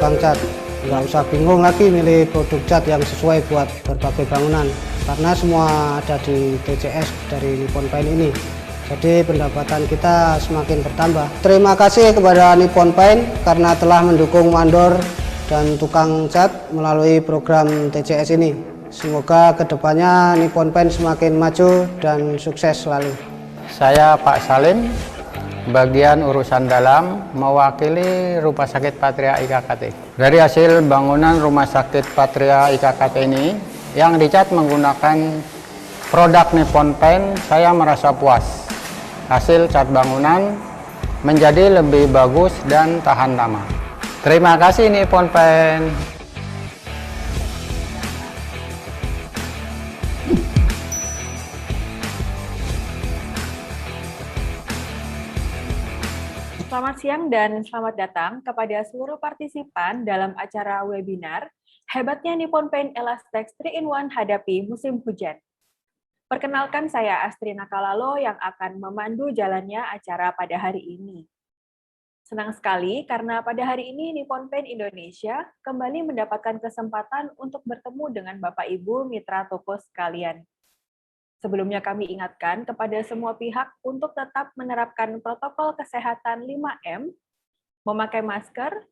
tukang cat. Nggak usah bingung lagi milih produk cat yang sesuai buat berbagai bangunan, karena semua ada di TCS dari Nippon Paint ini. Jadi pendapatan kita semakin bertambah. Terima kasih kepada Nippon Paint karena telah mendukung mandor dan tukang cat melalui program TCS ini. Semoga kedepannya Nippon Paint semakin maju dan sukses selalu. Saya Pak Salim, bagian urusan dalam, mewakili Rumah Sakit Patria IKKT. Dari hasil bangunan Rumah Sakit Patria IKKT ini, yang dicat menggunakan produk Nippon Paint, saya merasa puas. Hasil cat bangunan menjadi lebih bagus dan tahan lama. Terima kasih Nippon Paint. Selamat siang dan selamat datang kepada seluruh partisipan dalam acara webinar Hebatnya Nippon Paint Elastex 3-in-1 Hadapi Musim Hujan. Perkenalkan, saya Astrina Kalalo yang akan memandu jalannya acara pada hari ini. Senang sekali karena pada hari ini Nippon Paint Indonesia kembali mendapatkan kesempatan untuk bertemu dengan Bapak Ibu mitra toko sekalian. Sebelumnya kami ingatkan kepada semua pihak untuk tetap menerapkan protokol kesehatan 5M, memakai masker,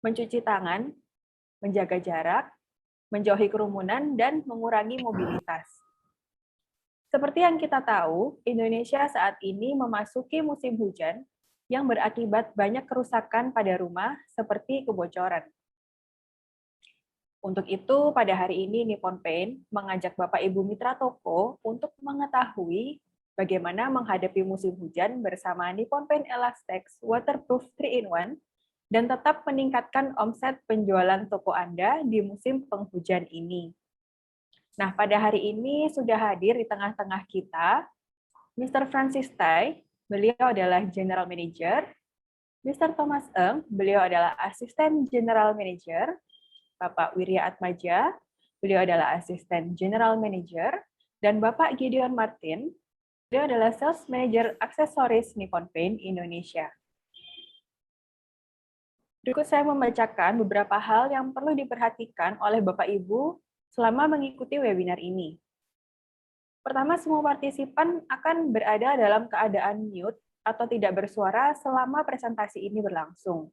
mencuci tangan, menjaga jarak, menjauhi kerumunan, dan mengurangi mobilitas. Seperti yang kita tahu, Indonesia saat ini memasuki musim hujan yang berakibat banyak kerusakan pada rumah seperti kebocoran. Untuk itu, pada hari ini Nippon Paint mengajak Bapak Ibu mitra toko untuk mengetahui bagaimana menghadapi musim hujan bersama Nippon Paint Elastex Waterproof 3-in-1 dan tetap meningkatkan omset penjualan toko Anda di musim penghujan ini. Nah, pada hari ini sudah hadir di tengah-tengah kita Mr. Francis Tai, beliau adalah General Manager, Mr. Thomas Eng, beliau adalah Asisten General Manager, Bapak Wirya Atmaja, beliau adalah Asisten General Manager, dan Bapak Gideon Martin, beliau adalah Sales Manager Aksesoris Nippon Paint Indonesia. Berikut saya membacakan beberapa hal yang perlu diperhatikan oleh Bapak Ibu selama mengikuti webinar ini. Pertama, semua partisipan akan berada dalam keadaan mute atau tidak bersuara selama presentasi ini berlangsung.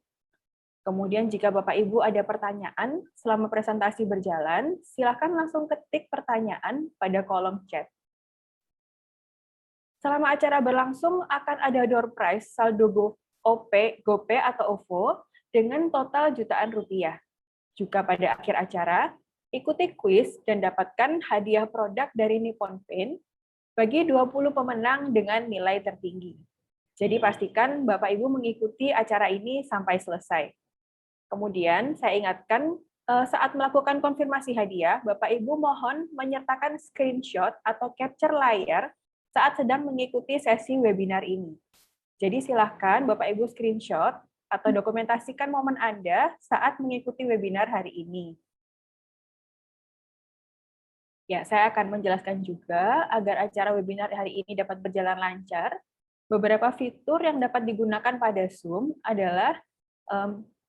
Kemudian jika Bapak Ibu ada pertanyaan selama presentasi berjalan, silakan langsung ketik pertanyaan pada kolom chat. Selama acara berlangsung akan ada door prize saldo GoPay atau OVO dengan total jutaan rupiah. Juga pada akhir acara, ikuti kuis dan dapatkan hadiah produk dari Nippon Paint bagi 20 pemenang dengan nilai tertinggi. Jadi pastikan Bapak Ibu mengikuti acara ini sampai selesai. Kemudian saya ingatkan saat melakukan konfirmasi hadiah, Bapak Ibu mohon menyertakan screenshot atau capture layar saat sedang mengikuti sesi webinar ini. Jadi silahkan Bapak Ibu screenshot atau dokumentasikan momen Anda saat mengikuti webinar hari ini. Ya, saya akan menjelaskan juga agar acara webinar hari ini dapat berjalan lancar. Beberapa fitur yang dapat digunakan pada Zoom adalah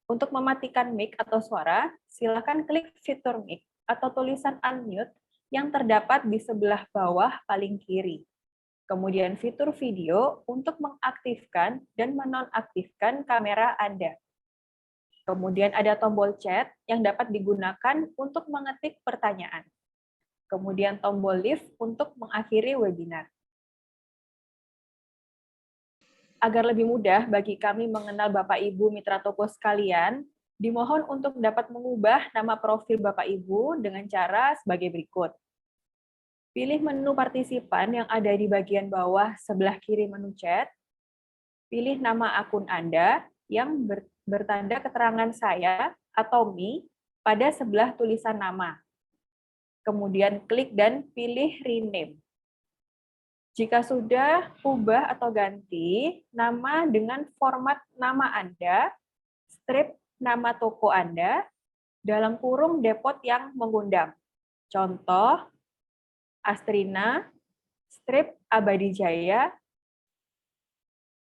untuk mematikan mic atau suara, silakan klik fitur mic atau tulisan unmute yang terdapat di sebelah bawah paling kiri. Kemudian fitur video untuk mengaktifkan dan menonaktifkan kamera Anda. Kemudian ada tombol chat yang dapat digunakan untuk mengetik pertanyaan. Kemudian tombol leave untuk mengakhiri webinar. Agar lebih mudah bagi kami mengenal Bapak Ibu mitra toko sekalian, dimohon untuk dapat mengubah nama profil Bapak Ibu dengan cara sebagai berikut. Pilih menu partisipan yang ada di bagian bawah sebelah kiri menu chat. Pilih nama akun Anda yang bertanda keterangan saya atau me pada sebelah tulisan nama. Kemudian klik dan pilih rename. Jika sudah ubah atau ganti nama dengan format nama Anda, strip nama toko Anda, dalam kurung depot yang mengundang. Contoh, Astrina, strip Abadi Jaya,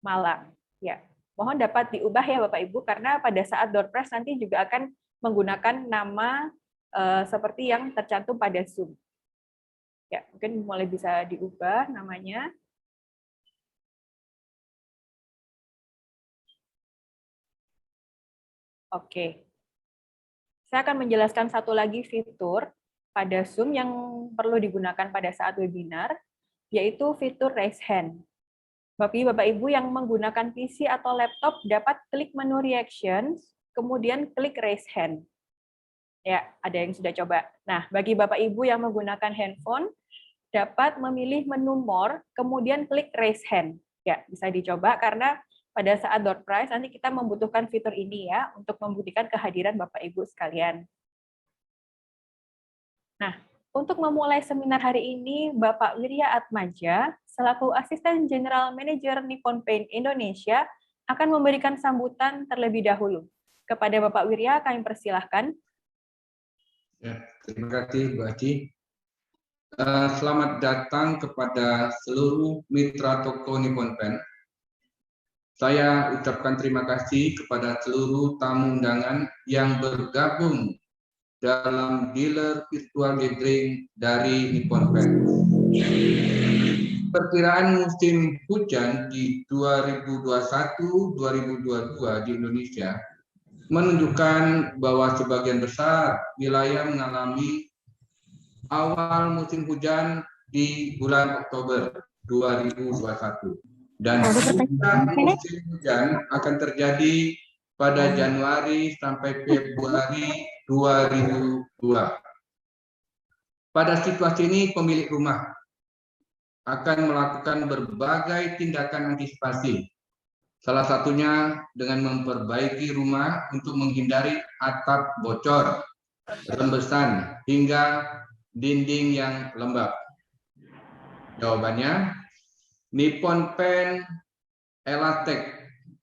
Malang. Ya, Mohon dapat diubah ya Bapak Ibu, karena pada saat door prize nanti juga akan menggunakan nama seperti yang tercantum pada Zoom. Ya, mungkin mulai bisa diubah namanya. Oke. Saya akan menjelaskan satu lagi fitur pada Zoom yang perlu digunakan pada saat webinar, yaitu fitur raise hand. Bapak Ibu yang menggunakan PC atau laptop dapat klik menu reactions, kemudian klik raise hand. Ya, ada yang sudah coba. Nah, bagi Bapak Ibu yang menggunakan handphone, dapat memilih menu more, kemudian klik raise hand. Ya, bisa dicoba karena pada saat door prize nanti kita membutuhkan fitur ini ya untuk membuktikan kehadiran Bapak Ibu sekalian. Nah, untuk memulai seminar hari ini, Bapak Wirya Atmaja, selaku Asisten General Manager Nippon Paint Indonesia, akan memberikan sambutan terlebih dahulu. Kepada Bapak Wirya, kami persilahkan. Ya, terima kasih, Bu Aci. Selamat datang kepada seluruh mitra toko Nippon Paint. Saya ucapkan terima kasih kepada seluruh tamu undangan yang bergabung dalam dealer virtual gathering dari Nippon Paint. Perkiraan musim hujan di 2021-2022 di Indonesia menunjukkan bahwa sebagian besar wilayah mengalami awal musim hujan di bulan Oktober 2021. Dan musim hujan akan terjadi pada Januari sampai Februari 2002. Pada situasi ini, pemilik rumah akan melakukan berbagai tindakan antisipasi. Salah satunya dengan memperbaiki rumah untuk menghindari atap bocor, rembesan, hingga dinding yang lembab. Jawabannya, Nippon Paint Elastec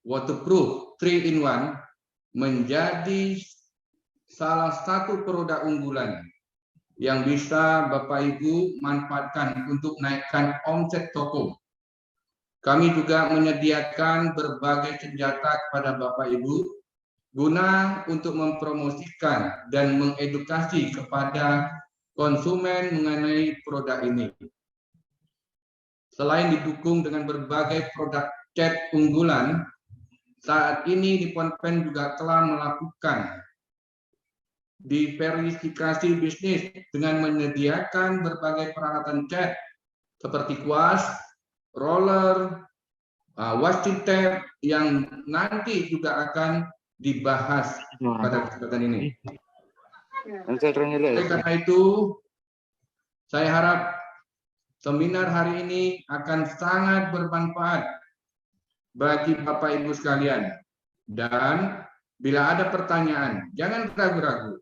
Waterproof 3-in-1 menjadi salah satu produk unggulan yang bisa Bapak Ibu manfaatkan untuk naikkan omset toko. Kami juga menyediakan berbagai senjata kepada Bapak Ibu guna untuk mempromosikan dan mengedukasi kepada konsumen mengenai produk ini. Selain didukung dengan berbagai produk cat unggulan, saat ini Nippon Paint juga telah melakukan diversifikasi bisnis dengan menyediakan berbagai peralatan cat seperti kuas, roller, washi tape yang nanti juga akan dibahas pada kesempatan ini. Oleh karena itu, saya harap seminar hari ini akan sangat bermanfaat bagi Bapak Ibu sekalian. Dan bila ada pertanyaan, jangan ragu-ragu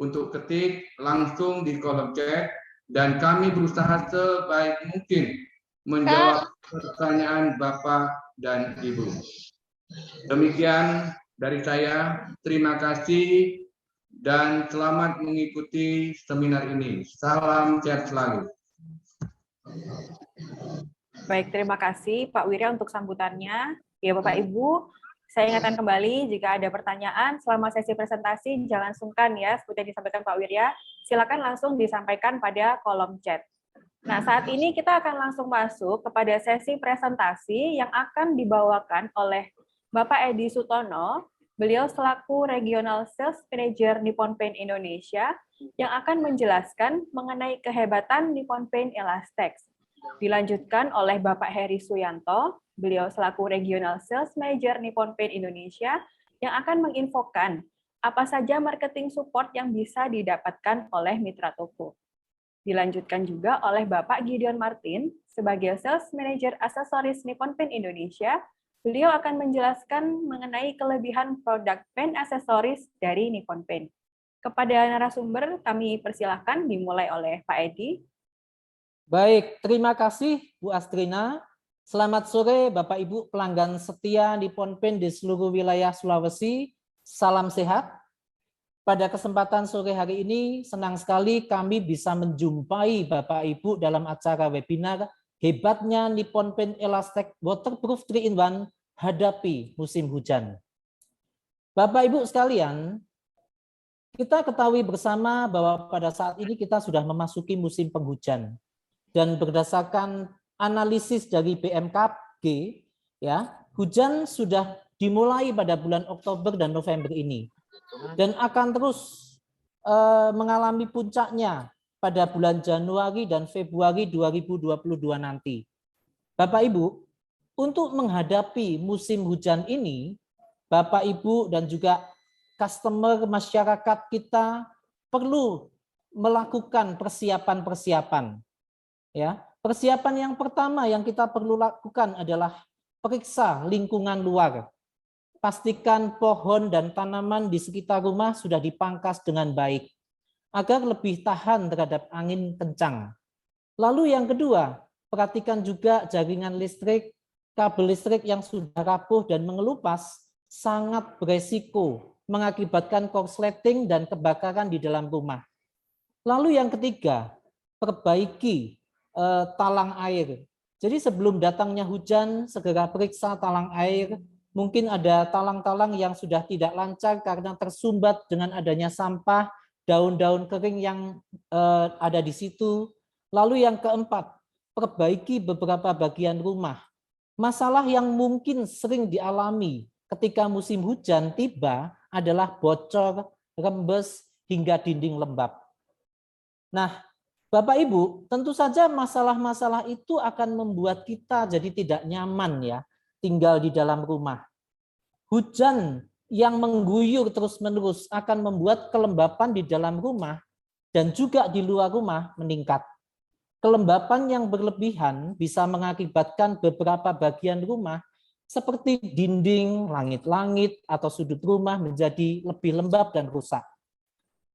untuk ketik langsung di kolom chat dan kami berusaha sebaik mungkin menjawab pertanyaan Bapak dan Ibu. Demikian dari saya, terima kasih dan selamat mengikuti seminar ini. Salam sehat selalu. Baik, terima kasih Pak Wirya untuk sambutannya. Ya Bapak Ibu, saya ingatkan kembali jika ada pertanyaan selama sesi presentasi, jangan sungkan ya, seperti yang disampaikan Pak Wirya, silakan langsung disampaikan pada kolom chat. Nah, saat ini kita akan langsung masuk kepada sesi presentasi yang akan dibawakan oleh Bapak Edi Sutono, beliau selaku Regional Sales Manager Nippon Paint Indonesia, yang akan menjelaskan mengenai kehebatan Nippon Paint Elastec. Dilanjutkan oleh Bapak Heri Suyanto, beliau selaku Regional Sales Manager Nippon Paint Indonesia, yang akan menginfokan apa saja marketing support yang bisa didapatkan oleh mitra toko. Dilanjutkan juga oleh Bapak Gideon Martin, sebagai Sales Manager Aksesoris Nippon Paint Indonesia, beliau akan menjelaskan mengenai kelebihan produk paint aksesoris dari Nippon Paint. Kepada narasumber, kami persilahkan dimulai oleh Pak Edi. Baik, terima kasih Bu Astrina. Selamat sore Bapak Ibu pelanggan setia Nippon Paint di seluruh wilayah Sulawesi. Salam sehat. Pada kesempatan sore hari ini, senang sekali kami bisa menjumpai Bapak Ibu dalam acara webinar Hebatnya Nippon Paint Elastec Waterproof 3-in-1 menghadapi musim hujan. Bapak Ibu sekalian, kita ketahui bersama bahwa pada saat ini kita sudah memasuki musim penghujan. Dan berdasarkan analisis dari BMKG, ya, hujan sudah dimulai pada bulan Oktober dan November ini. Dan akan terus mengalami puncaknya pada bulan Januari dan Februari 2022 nanti. Bapak Ibu, untuk menghadapi musim hujan ini, Bapak Ibu dan juga customer masyarakat kita perlu melakukan persiapan-persiapan. Ya, persiapan yang pertama yang kita perlu lakukan adalah periksa lingkungan luar. Pastikan pohon dan tanaman di sekitar rumah sudah dipangkas dengan baik agar lebih tahan terhadap angin kencang. Lalu yang kedua, perhatikan juga jaringan listrik, kabel listrik yang sudah rapuh dan mengelupas sangat beresiko mengakibatkan korsleting dan kebakaran di dalam rumah. Lalu yang ketiga, perbaiki talang air. Jadi sebelum datangnya hujan, segera periksa talang air. Mungkin ada talang-talang yang sudah tidak lancar karena tersumbat dengan adanya sampah, daun-daun kering yang ada di situ. Lalu yang keempat, perbaiki beberapa bagian rumah. Masalah yang mungkin sering dialami ketika musim hujan tiba adalah bocor, rembes, hingga dinding lembab. Nah, Bapak Ibu, tentu saja masalah-masalah itu akan membuat kita jadi tidak nyaman ya, tinggal di dalam rumah. Hujan yang mengguyur terus-menerus akan membuat kelembapan di dalam rumah dan juga di luar rumah meningkat. Kelembapan yang berlebihan bisa mengakibatkan beberapa bagian rumah seperti dinding, langit-langit, atau sudut rumah menjadi lebih lembab dan rusak.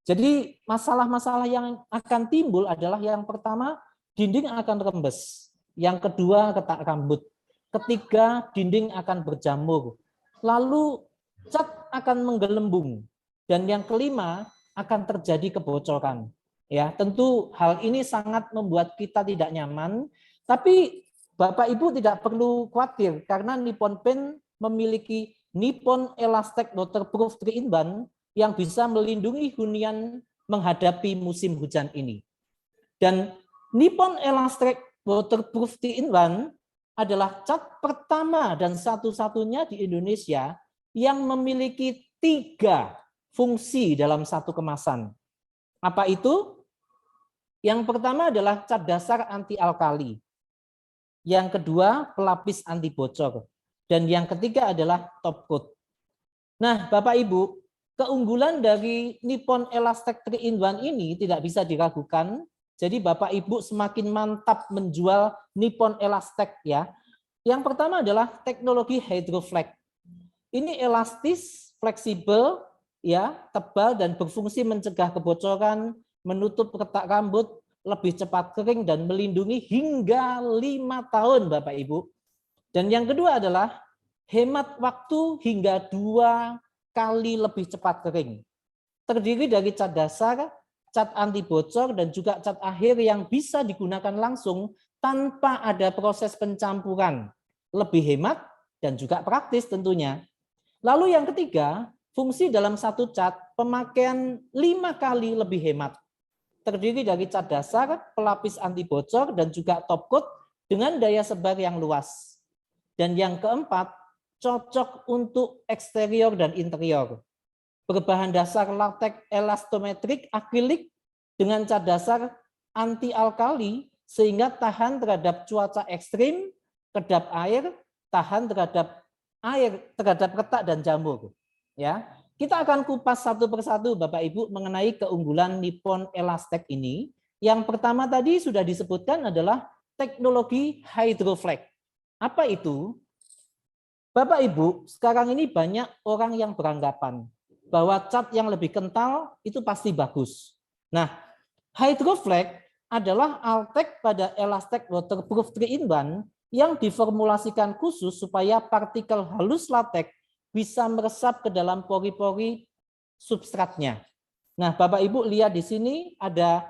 Jadi masalah-masalah yang akan timbul adalah yang pertama, dinding akan rembes. Yang kedua, retak rambut. Ketiga, dinding akan berjamur. Lalu cat akan menggelembung. Dan yang kelima, akan terjadi kebocoran. Ya, tentu hal ini sangat membuat kita tidak nyaman, tapi Bapak Ibu tidak perlu khawatir karena Nippon Paint memiliki Nippon Elastec Waterproof 3-in-1 yang bisa melindungi hunian menghadapi musim hujan ini. Dan Nippon Elastec Waterproof 3-in-1 adalah cat pertama dan satu-satunya di Indonesia yang memiliki 3 fungsi dalam satu kemasan. Apa itu? Yang pertama adalah cat dasar anti alkali. Yang kedua, pelapis anti bocor. Dan yang ketiga adalah top coat. Nah, Bapak Ibu, keunggulan dari Nippon Elastec 3-in-1 ini tidak bisa diragukan. Jadi Bapak Ibu semakin mantap menjual Nippon Elastec ya. Yang pertama adalah teknologi HydroFlex. Ini elastis, fleksibel, ya, tebal dan berfungsi mencegah kebocoran, menutup retak rambut, lebih cepat kering dan melindungi hingga 5 tahun Bapak Ibu. Dan yang kedua adalah hemat waktu hingga 2 kali lebih cepat kering. Terdiri dari cat dasar, cat anti bocor dan juga cat akhir yang bisa digunakan langsung tanpa ada proses pencampuran. Lebih hemat dan juga praktis tentunya. Lalu yang ketiga, fungsi dalam satu cat pemakaian 5 kali lebih hemat. Terdiri dari cat dasar, pelapis anti bocor, dan juga top coat dengan daya sebar yang luas. Dan yang keempat, cocok untuk eksterior dan interior. Berbahan dasar latex elastometrik akrilik dengan cat dasar anti alkali sehingga tahan terhadap cuaca ekstrim, kedap air, tahan terhadap retak dan jamur. Ya. Kita akan kupas satu persatu Bapak Ibu mengenai keunggulan Nippon Elastec ini. Yang pertama tadi sudah disebutkan adalah teknologi HydroFlex. Apa itu? Bapak Ibu, sekarang ini banyak orang yang beranggapan bahwa cat yang lebih kental itu pasti bagus. Nah, HydroFlex adalah altek pada Elastec Waterproof 3-in-1 yang diformulasikan khusus supaya partikel halus latex bisa meresap ke dalam pori-pori substratnya. Nah, Bapak Ibu lihat di sini ada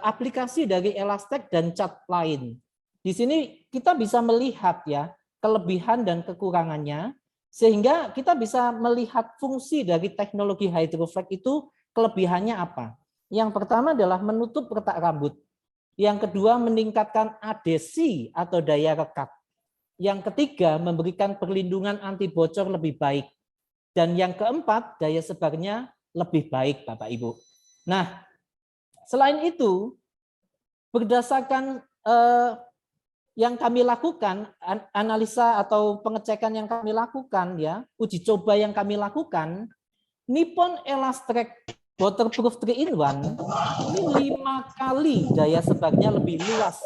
aplikasi dari Elastec dan cat lain. Di sini kita bisa melihat ya, kelebihan dan kekurangannya, sehingga kita bisa melihat fungsi dari teknologi hydroflex itu kelebihannya apa. Yang pertama adalah menutup retak rambut. Yang kedua, meningkatkan adhesi atau daya rekat. Yang ketiga, memberikan perlindungan anti bocor lebih baik. Dan yang keempat, daya sebarnya lebih baik, Bapak Ibu. Nah, selain itu, berdasarkan yang kami lakukan, analisa atau pengecekan yang kami lakukan, ya, uji coba yang kami lakukan, Nippon Elastrex Waterproof 3-in-1 ini 5 kali daya sebarnya lebih luas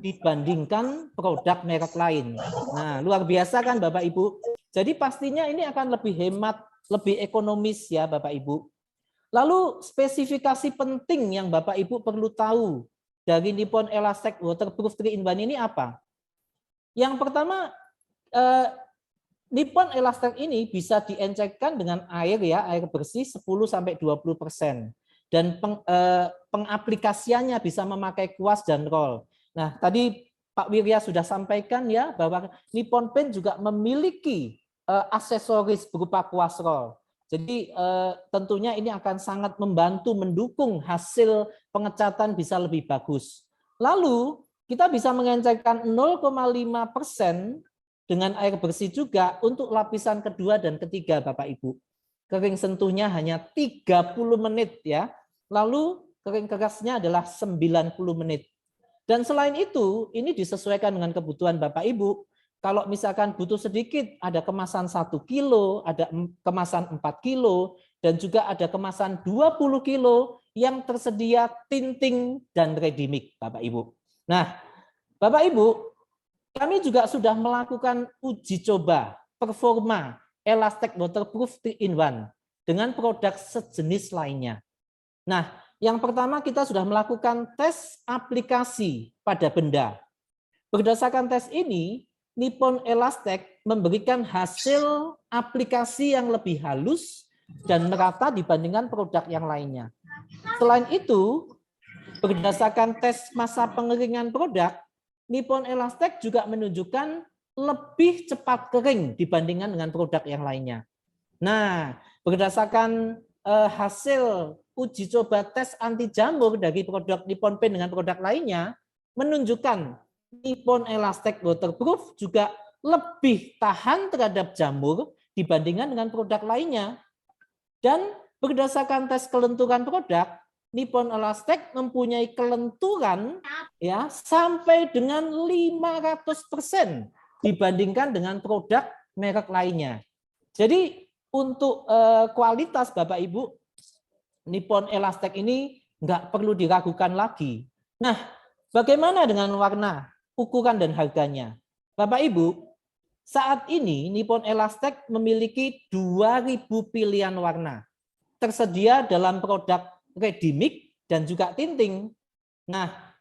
dibandingkan produk merek lain. Nah, luar biasa kan Bapak Ibu? Jadi pastinya ini akan lebih hemat, lebih ekonomis ya Bapak Ibu. Lalu spesifikasi penting yang Bapak Ibu perlu tahu dari Nippon Elastrex Waterproof 3-in-1 ini apa? Yang pertama, Nippon Elastrex ini bisa diencerkan dengan air ya, air bersih 10-20%. Dan pengaplikasiannya bisa memakai kuas dan roll. Nah, tadi Pak Wirya sudah sampaikan ya bahwa Nippon Paint juga memiliki aksesoris berupa kuas roll. Jadi tentunya ini akan sangat membantu mendukung hasil pengecatan bisa lebih bagus. Lalu kita bisa mengencerkan 0,5% dengan air bersih juga untuk lapisan kedua dan ketiga Bapak Ibu. Kering sentuhnya hanya 30 menit ya. Lalu kering kerasnya adalah 90 menit. Dan selain itu, ini disesuaikan dengan kebutuhan Bapak Ibu. Kalau misalkan butuh sedikit, ada kemasan 1 kilo, ada kemasan 4 kilo, dan juga ada kemasan 20 kilo yang tersedia tinting dan ready mix Bapak Ibu. Nah, Bapak Ibu, kami juga sudah melakukan uji coba performa Elastrex Waterproof 3-in-1 dengan produk sejenis lainnya. Nah, yang pertama kita sudah melakukan tes aplikasi pada benda. Berdasarkan tes ini, Nippon Elastrex memberikan hasil aplikasi yang lebih halus dan merata dibandingkan produk yang lainnya. Selain itu, berdasarkan tes masa pengeringan produk, Nippon Elastrex juga menunjukkan lebih cepat kering dibandingkan dengan produk yang lainnya. Nah, berdasarkan hasil uji coba tes anti jamur dari produk Nippon Paint dengan produk lainnya, menunjukkan Nippon Elastrex Waterproof juga lebih tahan terhadap jamur dibandingkan dengan produk lainnya. Dan berdasarkan tes kelenturan produk, Nippon Elastrex mempunyai kelenturan ya sampai dengan 500% dibandingkan dengan produk merek lainnya. Jadi untuk kualitas Bapak Ibu, Nippon Elastrex ini nggak perlu diragukan lagi. Nah, bagaimana dengan warna, ukuran dan harganya? Bapak Ibu, saat ini Nippon Elastrex memiliki 2000 pilihan warna tersedia dalam produk ready mix dan juga tinting. Nah,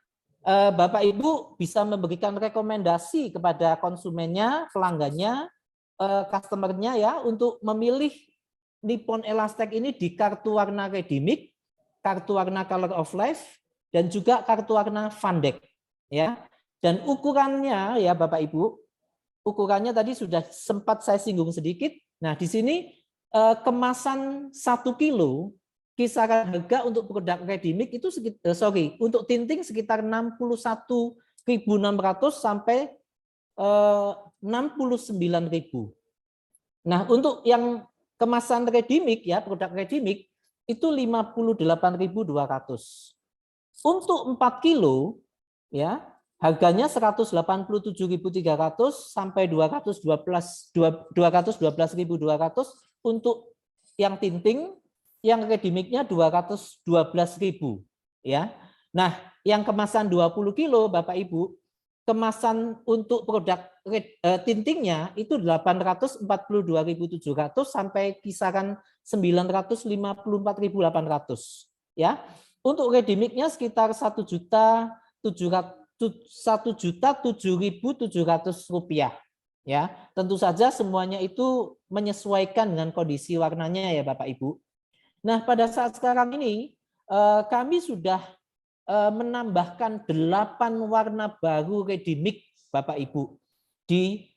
Bapak Ibu bisa memberikan rekomendasi kepada konsumennya, pelanggannya, customernya ya untuk memilih Nippon Elastrex ini di kartu warna ready mix, kartu warna color of life, dan juga kartu warna Van Dyck ya. Dan ukurannya ya Bapak Ibu, ukurannya tadi sudah sempat saya singgung sedikit. Nah, di sini kemasan 1 kilo kisaran harga untuk produk ready mix itu untuk tinting sekitar 61.600 sampai 69.000. Nah, untuk yang kemasan ready mix ya, produk ready mix itu 58.200. Untuk 4 kilo ya, harganya 187.300 sampai 212.200 untuk yang tinting. Yang ready mix-nya 212.000 ya. Nah, yang kemasan 20 kilo Bapak Ibu, kemasan untuk produk tintingnya itu 842.700 sampai kisaran 954.800 ya. Untuk ready mix-nya sekitar 1.007.700 rupiah ya. Tentu saja semuanya itu menyesuaikan dengan kondisi warnanya ya Bapak Ibu. Nah, pada saat sekarang ini kami sudah menambahkan 8 warna baru ready mix Bapak Ibu di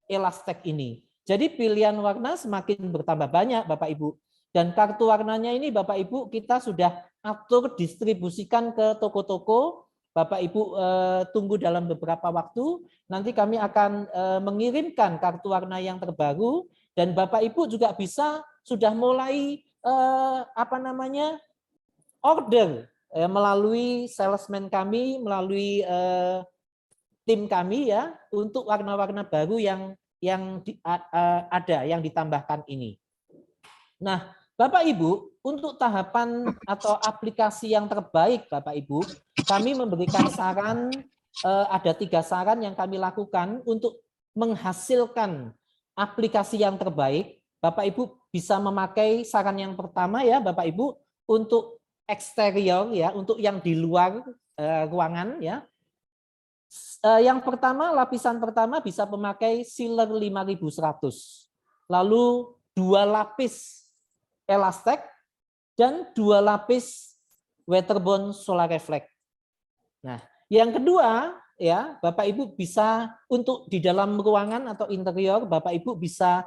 Elastek ini. Jadi pilihan warna semakin bertambah banyak Bapak Ibu. Dan kartu warnanya ini Bapak Ibu kita sudah atur distribusikan ke toko-toko. Bapak Ibu tunggu dalam beberapa waktu. Nanti kami akan mengirimkan kartu warna yang terbaru. Dan Bapak Ibu juga bisa sudah mulai order melalui salesman kami, melalui tim kami ya untuk warna-warna baru yang ada yang ditambahkan ini. Nah, Bapak Ibu, untuk tahapan atau aplikasi yang terbaik, Bapak Ibu, kami memberikan saran, ada 3 saran yang kami lakukan untuk menghasilkan aplikasi yang terbaik. Bapak Ibu bisa memakai saran yang pertama ya, Bapak Ibu, untuk eksterior ya, untuk yang di luar ruangan ya. Yang pertama, lapisan pertama bisa memakai sealer 5100. Lalu 2 lapis elastek dan 2 lapis waterborne solar reflect. Nah, yang kedua ya, Bapak Ibu bisa untuk di dalam ruangan atau interior, Bapak Ibu bisa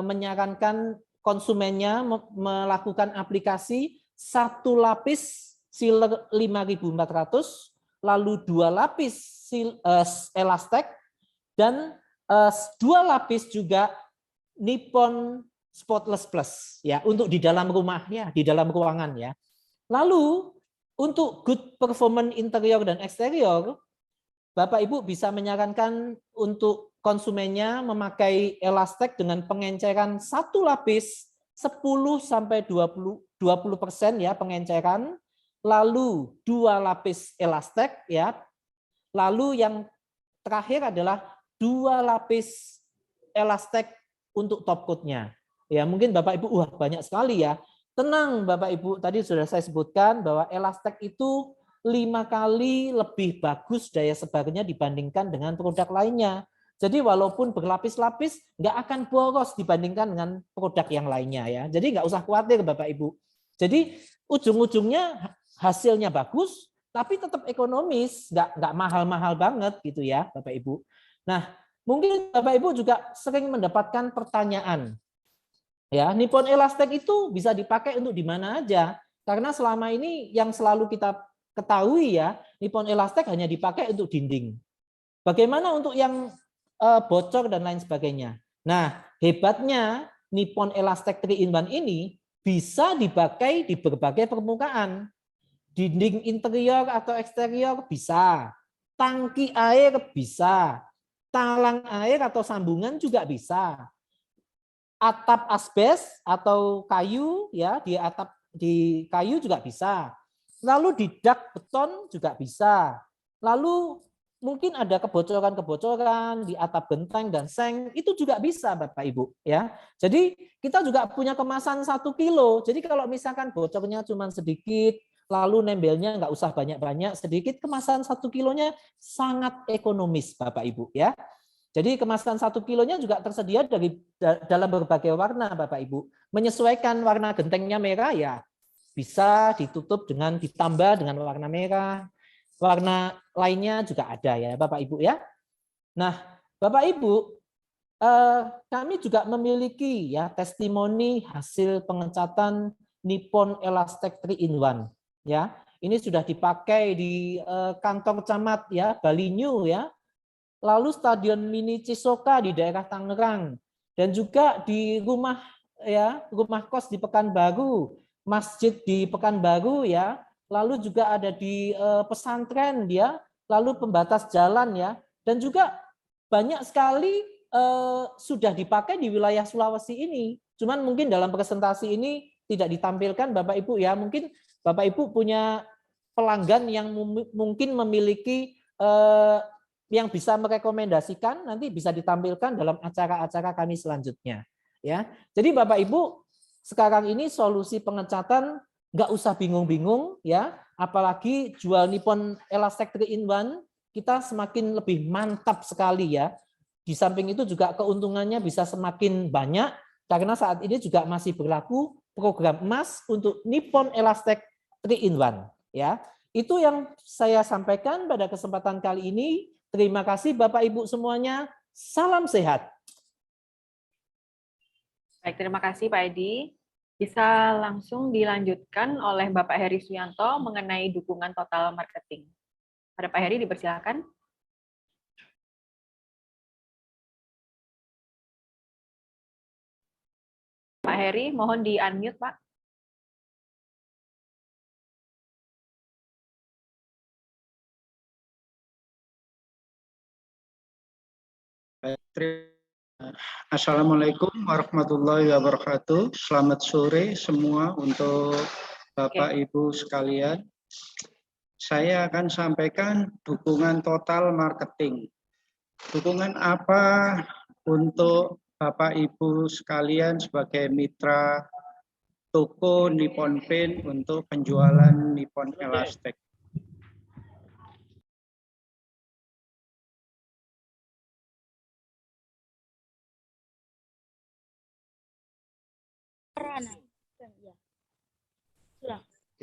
menyarankan konsumennya melakukan aplikasi 1 lapis sealer 5400, lalu 2 lapis elastek dan 2 lapis juga Nippon Spotless Plus ya untuk di dalam rumahnya, di dalam ruangan ya. Lalu untuk good performance interior dan eksterior, Bapak Ibu bisa menyarankan untuk konsumennya memakai elastek dengan pengenceran 1 lapis 10-20% ya pengenceran, lalu 2 lapis elastek ya. Lalu yang terakhir adalah 2 lapis elastek untuk top coat-nya. Ya, mungkin Bapak Ibu banyak sekali ya. Tenang Bapak Ibu, tadi sudah saya sebutkan bahwa elastek itu 5 kali lebih bagus daya sebarnya dibandingkan dengan produk lainnya. Jadi walaupun berlapis-lapis nggak akan boros dibandingkan dengan produk yang lainnya ya. Jadi nggak usah khawatir Bapak Ibu. Jadi ujung-ujungnya hasilnya bagus, tapi tetap ekonomis, nggak mahal-mahal banget gitu ya Bapak Ibu. Nah, mungkin Bapak Ibu juga sering mendapatkan pertanyaan, ya Nippon Elastek itu bisa dipakai untuk di mana aja? Karena selama ini yang selalu kita ketahui ya, Nippon Elastek hanya dipakai untuk dinding. Bagaimana untuk yang bocor dan lain sebagainya? Nah, hebatnya Nippon Elastek 3-in-1 ini bisa dipakai di berbagai permukaan. Dinding interior atau eksterior bisa, tangki air bisa, talang air atau sambungan juga bisa, atap asbes atau kayu ya di kayu juga bisa, lalu di dak beton juga bisa, lalu mungkin ada kebocoran-kebocoran di atap genteng dan seng itu juga bisa Bapak Ibu ya. Jadi kita juga punya kemasan 1 kilo. Jadi kalau misalkan bocornya cuma sedikit, lalu nembelnya nggak usah banyak-banyak, sedikit, kemasan 1 kilonya sangat ekonomis Bapak Ibu ya. Jadi kemasan 1 kilonya juga tersedia dalam berbagai warna Bapak Ibu. Menyesuaikan warna gentengnya merah ya bisa ditambah dengan warna merah. Warna lainnya juga ada ya Bapak Ibu ya. Nah Bapak Ibu, kami juga memiliki ya testimoni hasil pengecatan Nippon Elastek 3-in-1 ya. Ini sudah dipakai di kantor camat ya Bali New ya. Lalu Stadion Mini Cisoka di daerah Tangerang dan juga di rumah kos di Pekanbaru, masjid di Pekanbaru ya. Lalu juga ada di pesantren ya, lalu pembatas jalan ya, dan juga banyak sekali sudah dipakai di wilayah Sulawesi ini. Cuman mungkin dalam presentasi ini tidak ditampilkan Bapak Ibu ya, mungkin Bapak Ibu punya pelanggan yang mungkin memiliki yang bisa merekomendasikan, nanti bisa ditampilkan dalam acara-acara kami selanjutnya ya. Jadi Bapak Ibu sekarang ini solusi pengecatan nggak usah bingung-bingung ya, apalagi jual Nippon Elastek 3-in-1 kita semakin lebih mantap sekali ya. Di samping itu juga keuntungannya bisa semakin banyak karena saat ini juga masih berlaku program emas untuk Nippon Elastek 3-in-1 ya. Itu yang saya sampaikan pada kesempatan kali ini. Terima kasih Bapak Ibu semuanya. Salam sehat. Baik, terima kasih Pak Edi. Bisa langsung dilanjutkan oleh Bapak Heri Suyanto mengenai dukungan total marketing. Pada Pak Heri, dipersilakan. Pak Heri, mohon di-unmute, Pak. Assalamualaikum warahmatullahi wabarakatuh. Selamat sore semua untuk Bapak Ibu sekalian. Saya akan sampaikan dukungan total marketing. Dukungan apa untuk Bapak Ibu sekalian sebagai mitra toko Nippon Paint untuk penjualan Nippon Elastec.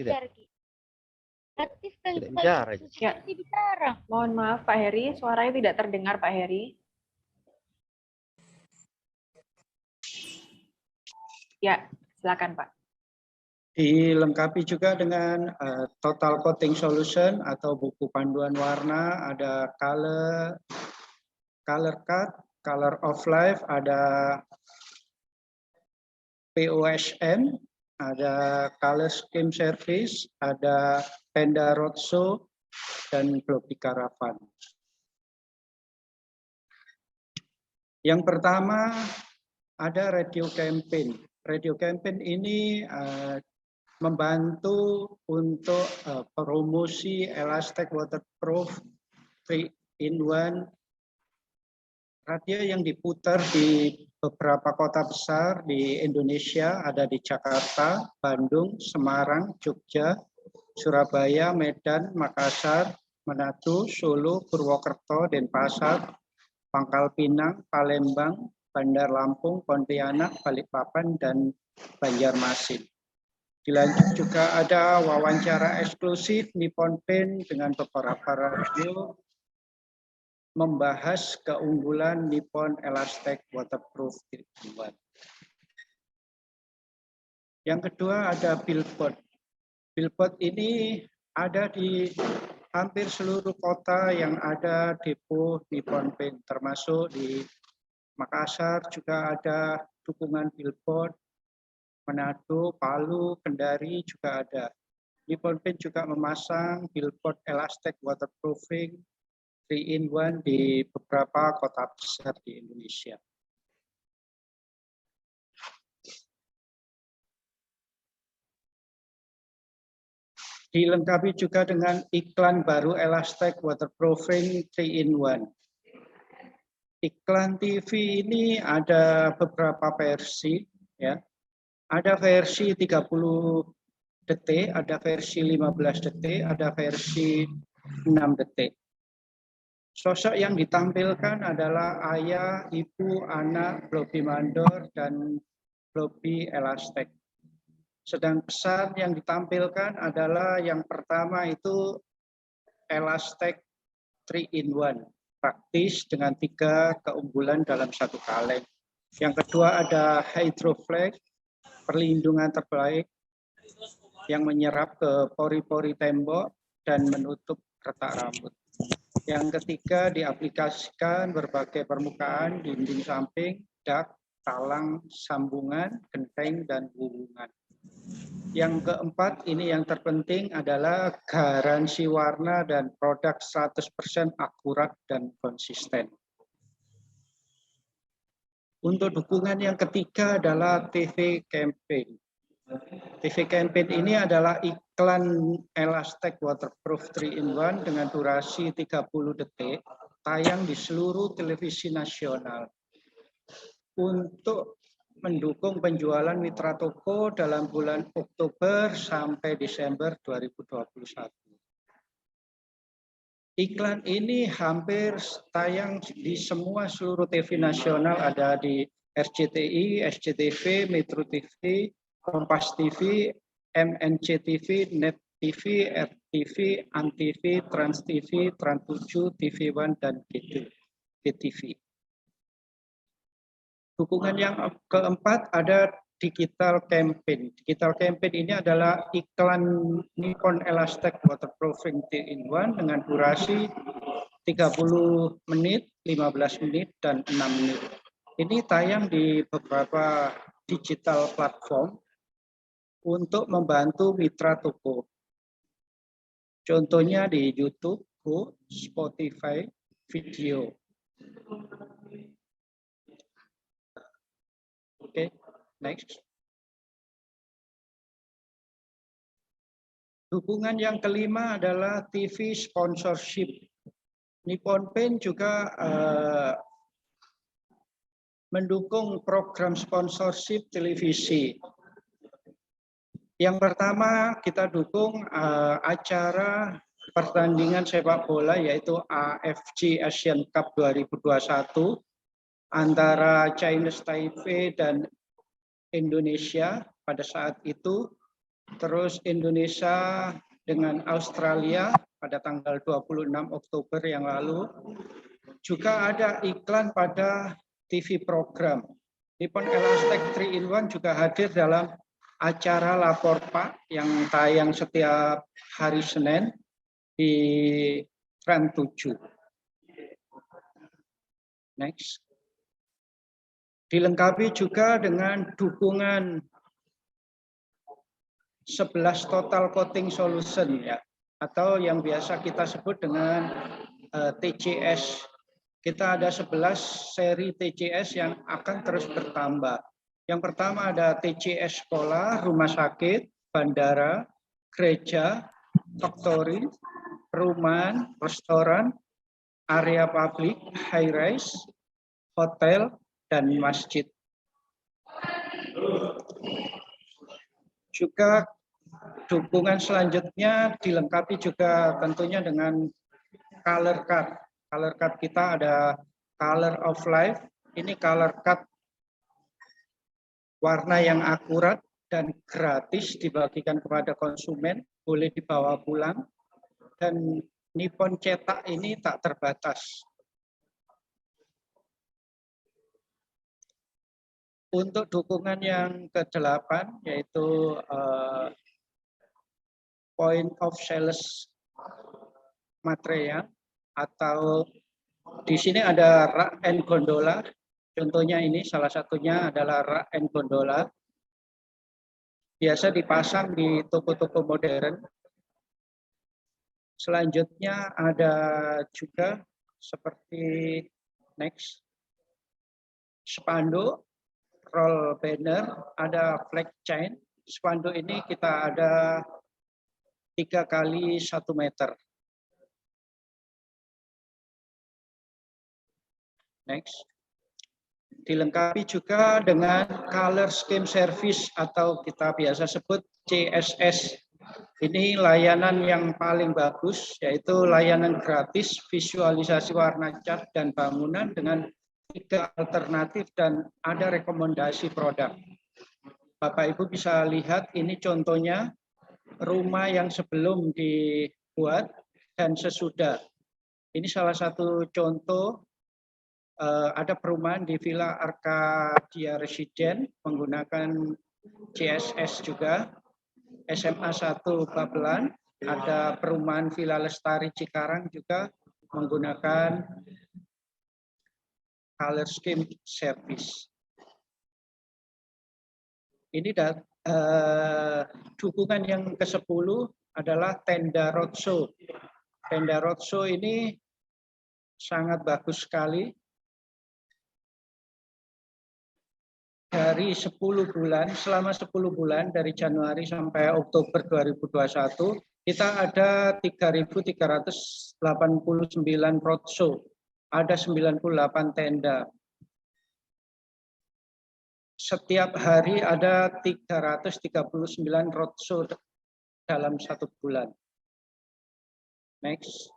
Tidak bicara. Ya. Mohon maaf Pak Heri, suaranya tidak terdengar Pak Heri. Ya, silakan Pak. Dilengkapi juga dengan total coating solution atau buku panduan warna, ada color card, color of life, ada POSM, ada color scheme service, ada Penda Roadshow, dan Globi Caravan. Yang pertama ada radio campaign. Radio campaign ini membantu untuk promosi Elastec Waterproof 3-in-1 radio yang diputar di beberapa kota besar di Indonesia, ada di Jakarta, Bandung, Semarang, Jogja, Surabaya, Medan, Makassar, Manado, Solo, Purwokerto, Denpasar, Pangkal Pinang, Palembang, Bandar Lampung, Pontianak, Balikpapan, dan Banjarmasin. Dilanjut juga ada wawancara eksklusif Nippon Paint dengan beberapa radio membahas keunggulan Nippon Elastec Waterproof 3-in-1. Yang kedua ada billboard. Billboard ini ada di hampir seluruh kota yang ada depo Nippon Paint, termasuk di Makassar juga ada dukungan billboard, Manado, Palu, Kendari juga ada. Nippon Paint juga memasang billboard Elastec Waterproofing 3-in-1 di beberapa kota besar di Indonesia. Dilengkapi juga dengan iklan baru Elastec Waterproofing 3-in-1. Iklan TV ini ada beberapa versi, ya. Ada versi 30 detik, ada versi 15 detik, ada versi 6 detik. Sosok yang ditampilkan adalah ayah, ibu, anak, Globi Mandor, dan Globi Elastec. Sedang pesan yang ditampilkan adalah yang pertama itu Elastec 3-in-1, praktis dengan 3 keunggulan dalam satu kaleng. Yang kedua ada Hydroflex, perlindungan terbaik yang menyerap ke pori-pori tembok dan menutup retak rambut. Yang ketiga diaplikasikan berbagai permukaan, dinding samping, dak, talang, sambungan, genteng, dan hubungan. Yang keempat, ini yang terpenting adalah garansi warna dan produk 100% akurat dan konsisten. Untuk dukungan yang ketiga adalah TV campaign. TV campaign ini adalah iklan Elastec Waterproof 3-in-1 dengan durasi 30 detik, tayang di seluruh televisi nasional. Untuk mendukung penjualan mitra toko dalam bulan Oktober sampai Desember 2021. Iklan ini hampir tayang di semua seluruh TV nasional, ada di RCTI, SCTV, Metro TV, Kompas TV, MNC TV, Net TV, RTV, Antv, Trans TV, Trans 7, TV One, dan GTV. Dukungan yang keempat ada digital campaign. Digital campaign ini adalah iklan Nippon Elastec Waterproofing 3-in-1 dengan durasi 30 menit, 15 menit, dan 6 menit. Ini tayang di beberapa digital platform untuk membantu mitra toko. Contohnya di YouTube, Go, Spotify, Video. Oke, next. Dukungan yang kelima adalah TV sponsorship. Nippon Paint juga mendukung program sponsorship televisi. Yang pertama kita dukung acara pertandingan sepak bola yaitu AFC Asian Cup 2021 antara Chinese Taipei dan Indonesia pada saat itu. Terus Indonesia dengan Australia pada tanggal 26 Oktober yang lalu. Juga ada iklan pada TV program. Nippon Elastec 3-in-1 juga hadir dalam acara Lapor Pak yang tayang setiap hari Senin di Trans 7. Next. Dilengkapi juga dengan dukungan 11 total coating solution ya, atau yang biasa kita sebut dengan TCS. Kita ada 11 seri TCS yang akan terus bertambah. Yang pertama ada TCS sekolah, rumah sakit, bandara, gereja, factory, perumahan, restoran, area publik, high rise, hotel, dan masjid. Juga dukungan selanjutnya dilengkapi juga tentunya dengan color card. Color card kita ada Color of Life. Ini color card warna yang akurat dan gratis dibagikan kepada konsumen, boleh dibawa pulang. Dan Nippon cetak ini tak terbatas. Untuk dukungan yang ke-8 yaitu point of sales material atau di sini ada rak and gondola. Contohnya ini salah satunya adalah rak and gondola. Biasa dipasang di toko-toko modern. Selanjutnya ada juga seperti next spanduk, roll banner, ada flag chain. Spanduk ini kita ada 3 kali 1 meter. Next. Dilengkapi juga dengan color scheme service atau kita biasa sebut CSS. Ini layanan yang paling bagus, yaitu layanan gratis visualisasi warna cat dan bangunan dengan 3 alternatif dan ada rekomendasi produk. Bapak Ibu bisa lihat ini contohnya rumah yang sebelum dibuat dan sesudah. Ini salah satu contoh ada perumahan di Villa Arcadia Residen menggunakan CSS juga. SMA 1 Babelan, ada perumahan Villa Lestari Cikarang juga menggunakan color scheme service. Ini dukungan yang ke-10 adalah tenda roadshow. Tenda roadshow ini sangat bagus sekali. Dari 10 bulan, selama 10 bulan dari Januari sampai Oktober 2021, kita ada 3.389 roadshow, ada 98 tenda. Setiap hari ada 339 roadshow dalam 1 bulan. Next.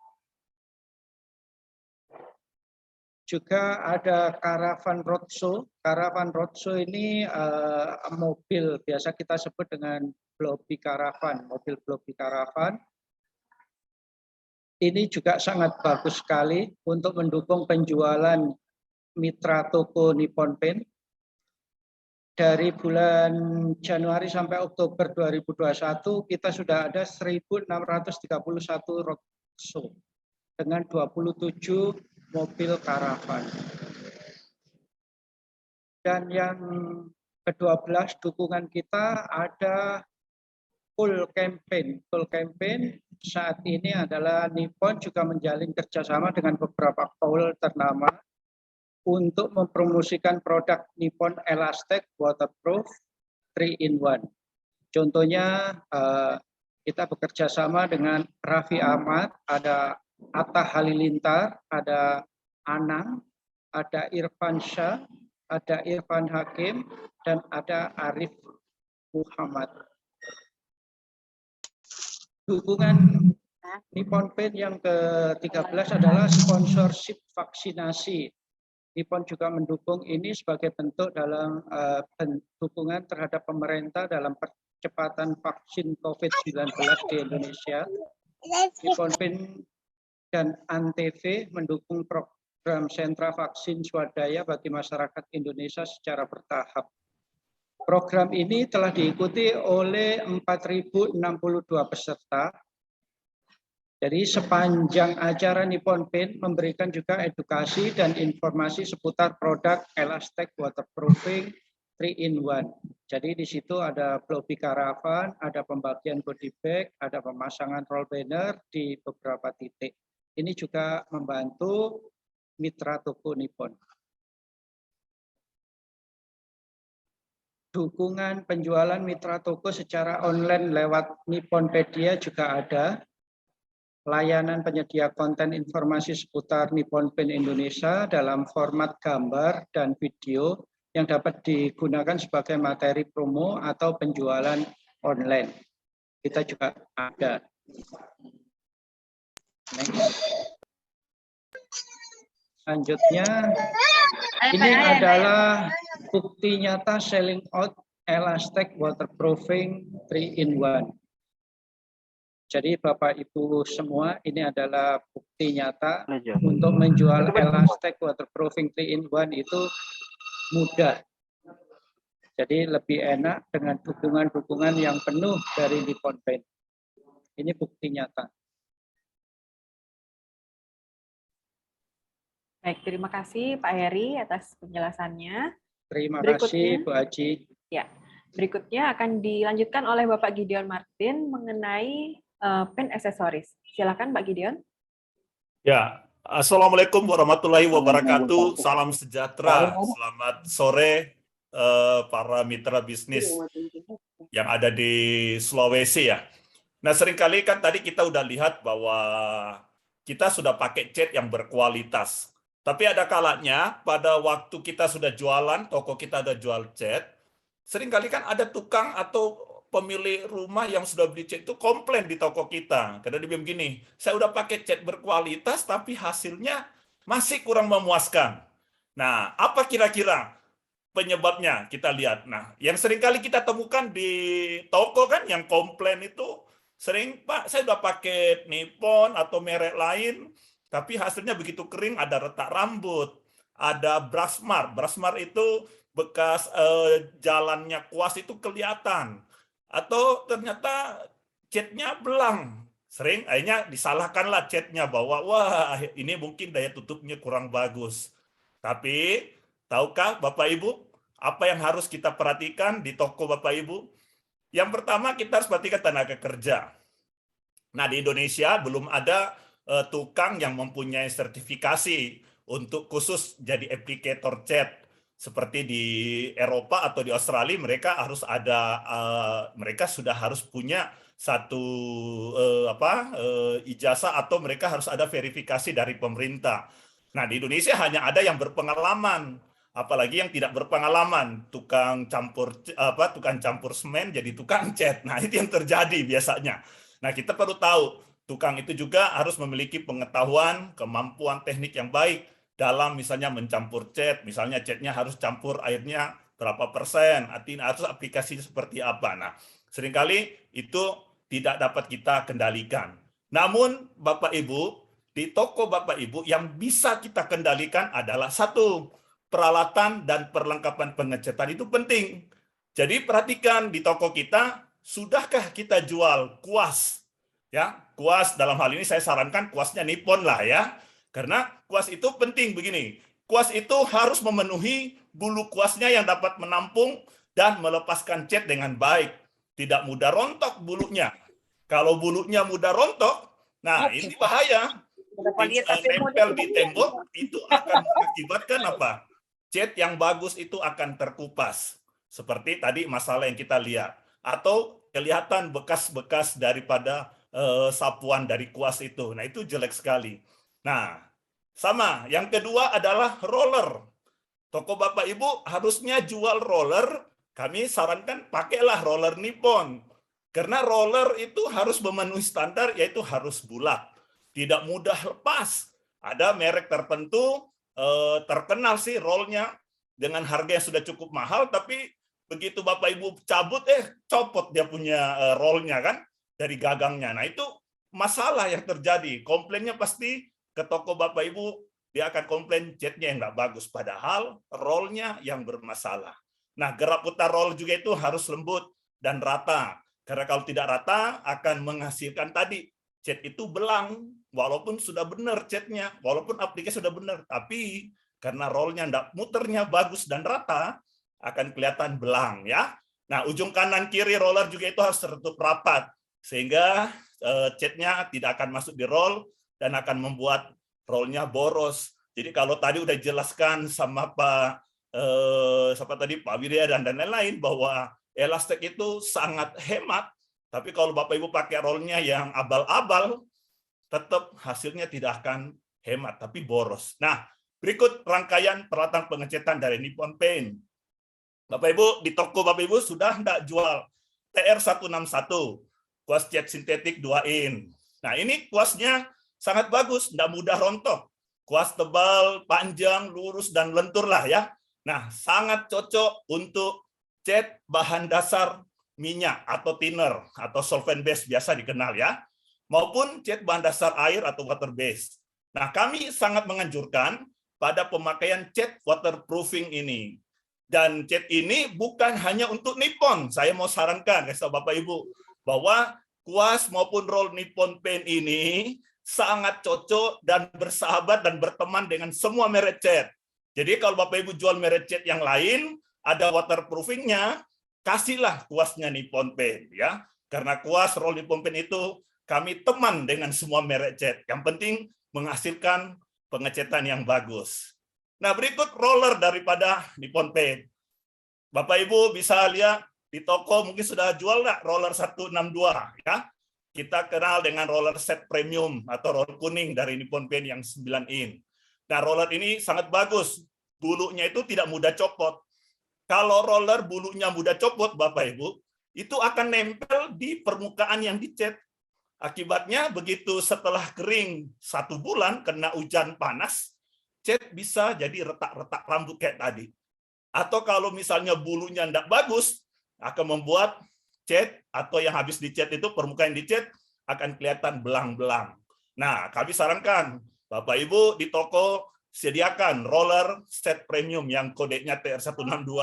Juga ada Caravan Roadshow. Caravan Roadshow ini mobil, biasa kita sebut dengan Blobi Caravan, mobil Blobi Caravan. Ini juga sangat bagus sekali untuk mendukung penjualan mitra toko Nippon Paint. Dari bulan Januari sampai Oktober 2021 kita sudah ada 1.631 roadshow dengan 27 mobil karavan. Dan yang ke-12 dukungan kita ada full campaign. Full campaign saat ini adalah Nippon juga menjalin kerjasama dengan beberapa call ternama untuk mempromosikan produk Nippon Elastec Waterproof 3-in-1. Contohnya kita bekerja sama dengan Raffi Ahmad, ada Atta Halilintar, ada Anang, ada Irfan Shah, ada Irfan Hakim, dan ada Arif Muhammad. Dukungan Nippon Paint yang ke-13 adalah sponsorship vaksinasi. Nippon juga mendukung ini sebagai bentuk dalam dukungan terhadap pemerintah dalam percepatan vaksin COVID-19 di Indonesia. Nippon Paint dan Antv mendukung program sentra vaksin swadaya bagi masyarakat Indonesia secara bertahap. Program ini telah diikuti oleh 4.062 peserta. Jadi sepanjang acara Nippon Paint memberikan juga edukasi dan informasi seputar produk Elastec Waterproofing 3-in-1. Jadi di situ ada Blobi Caravan, ada pembagian body bag, ada pemasangan roll banner di beberapa titik. Ini juga membantu mitra toko Nippon. Dukungan penjualan mitra toko secara online lewat Nipponpedia juga ada. Layanan penyedia konten informasi seputar Nippon Paint Indonesia dalam format gambar dan video yang dapat digunakan sebagai materi promo atau penjualan online. Kita juga ada. Next. Selanjutnya, ini adalah bukti nyata selling out Elastec Waterproofing 3-in-1. Jadi Bapak Ibu semua, ini adalah bukti nyata untuk menjual Elastec Waterproofing 3-in-1 itu mudah. Jadi lebih enak dengan dukungan-dukungan yang penuh dari Nippon Paint. Ini bukti nyata. Baik, terima kasih Pak Heri atas penjelasannya. Terima kasih Bu Aji. Ya, berikutnya akan dilanjutkan oleh Bapak Gideon Martin mengenai pen aksesoris. Silakan Pak Gideon. Ya, Assalamualaikum warahmatullahi wabarakatuh. Salam sejahtera. Selamat sore para mitra bisnis yang ada di Sulawesi ya. Nah, seringkali kan tadi kita udah lihat bahwa kita sudah pakai cat yang berkualitas. Tapi ada kalanya pada waktu kita sudah jualan, toko kita ada jual cat, seringkali kan ada tukang atau pemilik rumah yang sudah beli cat itu komplain di toko kita. Karena dia bilang begini, saya udah pakai cat berkualitas tapi hasilnya masih kurang memuaskan. Nah, apa kira-kira penyebabnya? Kita lihat. Nah, yang seringkali kita temukan di toko kan yang komplain itu sering, Pak, saya udah pakai Nippon atau merek lain, tapi hasilnya begitu kering, ada retak rambut, ada brush mark. Brush mark itu bekas jalannya kuas itu kelihatan. Atau ternyata catnya belang. Sering akhirnya disalahkanlah catnya bahwa wah ini mungkin daya tutupnya kurang bagus. Tapi tahukah Bapak Ibu apa yang harus kita perhatikan di toko Bapak Ibu? Yang pertama kita harus perhatikan tenaga kerja. Nah di Indonesia belum ada tukang yang mempunyai sertifikasi untuk khusus jadi aplikator cat. Seperti di Eropa atau di Australia mereka harus ada mereka sudah harus punya satu ijazah atau mereka harus ada verifikasi dari pemerintah. Nah, di Indonesia hanya ada yang berpengalaman, apalagi yang tidak berpengalaman, tukang campur semen jadi tukang cat. Nah, itu yang terjadi biasanya. Nah, kita perlu tahu tukang itu juga harus memiliki pengetahuan, kemampuan teknik yang baik dalam misalnya mencampur cat, misalnya catnya harus campur airnya berapa persen, artinya harus aplikasi seperti apa. Nah, Seringkali itu tidak dapat kita kendalikan. Namun Bapak Ibu, di toko Bapak Ibu yang bisa kita kendalikan adalah satu, peralatan dan perlengkapan pengecatan itu penting. Jadi perhatikan di toko kita, sudahkah kita jual kuas? Ya, kuas dalam hal ini saya sarankan kuasnya Nippon lah ya. Karena kuas itu penting begini. Kuas itu harus memenuhi bulu kuasnya yang dapat menampung dan melepaskan cat dengan baik. Tidak mudah rontok bulunya. Kalau bulunya mudah rontok, nah ini bahaya. Nempel di tembok itu akan mengakibatkan apa? Cat yang bagus itu akan terkupas. Seperti tadi masalah yang kita lihat. Atau kelihatan bekas-bekas daripada sapuan dari kuas itu. Nah itu jelek sekali. Nah sama. Yang kedua adalah roller. Toko Bapak Ibu harusnya jual roller. Kami sarankan pakailah roller Nippon. Karena roller itu harus memenuhi standar, yaitu harus bulat. Tidak mudah lepas. Ada merek tertentu terkenal sih rollnya dengan harga yang sudah cukup mahal, tapi begitu Bapak Ibu cabut, copot dia punya rollnya kan dari gagangnya. Nah itu masalah yang terjadi. Komplainnya pasti ke toko Bapak Ibu, dia akan komplain catnya yang nggak bagus. Padahal rollnya yang bermasalah. Nah gerak putar roll juga itu harus lembut dan rata. Karena kalau tidak rata akan menghasilkan tadi cat itu belang, walaupun sudah benar catnya, walaupun aplikasi sudah benar, tapi karena rollnya enggak muternya bagus dan rata, akan kelihatan belang ya. Nah, ujung kanan kiri roller juga itu harus tertutup rapat sehingga catnya tidak akan masuk di roll dan akan membuat rollnya boros. Jadi kalau tadi udah jelaskan sama Pak Widya dan lain-lain bahwa elastik itu sangat hemat, tapi kalau Bapak Ibu pakai rollnya yang abal-abal, tetap hasilnya tidak akan hemat, tapi boros. Nah, berikut rangkaian peralatan pengecatan dari Nippon Paint. Bapak Ibu, di toko Bapak Ibu sudah tidak jual TR161, kuas cat sintetik 2 in. Nah, ini kuasnya sangat bagus, tidak mudah rontok. Kuas tebal, panjang, lurus, dan lentur lah ya. Nah, sangat cocok untuk cat bahan dasar minyak atau thinner atau solvent base biasa dikenal ya, maupun cat bahan dasar air atau water base. Nah, kami sangat menganjurkan pada pemakaian cat waterproofing ini. Dan cat ini bukan hanya untuk Nippon. Saya mau sarankan ke Bapak Ibu bahwa kuas maupun roll Nippon Paint ini sangat cocok dan bersahabat dan berteman dengan semua merek cat. Jadi kalau Bapak Ibu jual merek cat yang lain, ada waterproofingnya, kasihlah kuasnya Nippon Paint ya. Karena kuas roll Nippon Paint itu kami teman dengan semua merek cat. Yang penting menghasilkan pengecatan yang bagus. Nah, berikut roller daripada Nippon Paint. Bapak Ibu bisa lihat di toko mungkin sudah jual nggak roller 162 ya. Kita kenal dengan roller set premium atau roller kuning dari Nippon Paint yang 9 in. Nah, roller ini sangat bagus. Bulunya itu tidak mudah copot. Kalau roller bulunya mudah copot, Bapak Ibu, itu akan nempel di permukaan yang dicat. Akibatnya begitu setelah kering 1 bulan, kena hujan panas, cat bisa jadi retak-retak rambut kayak tadi. Atau kalau misalnya bulunya tidak bagus, akan membuat cat atau yang habis dicat itu, permukaan yang dicat, akan kelihatan belang-belang. Nah, kami sarankan, Bapak Ibu di toko, sediakan roller set premium yang kodenya TR162.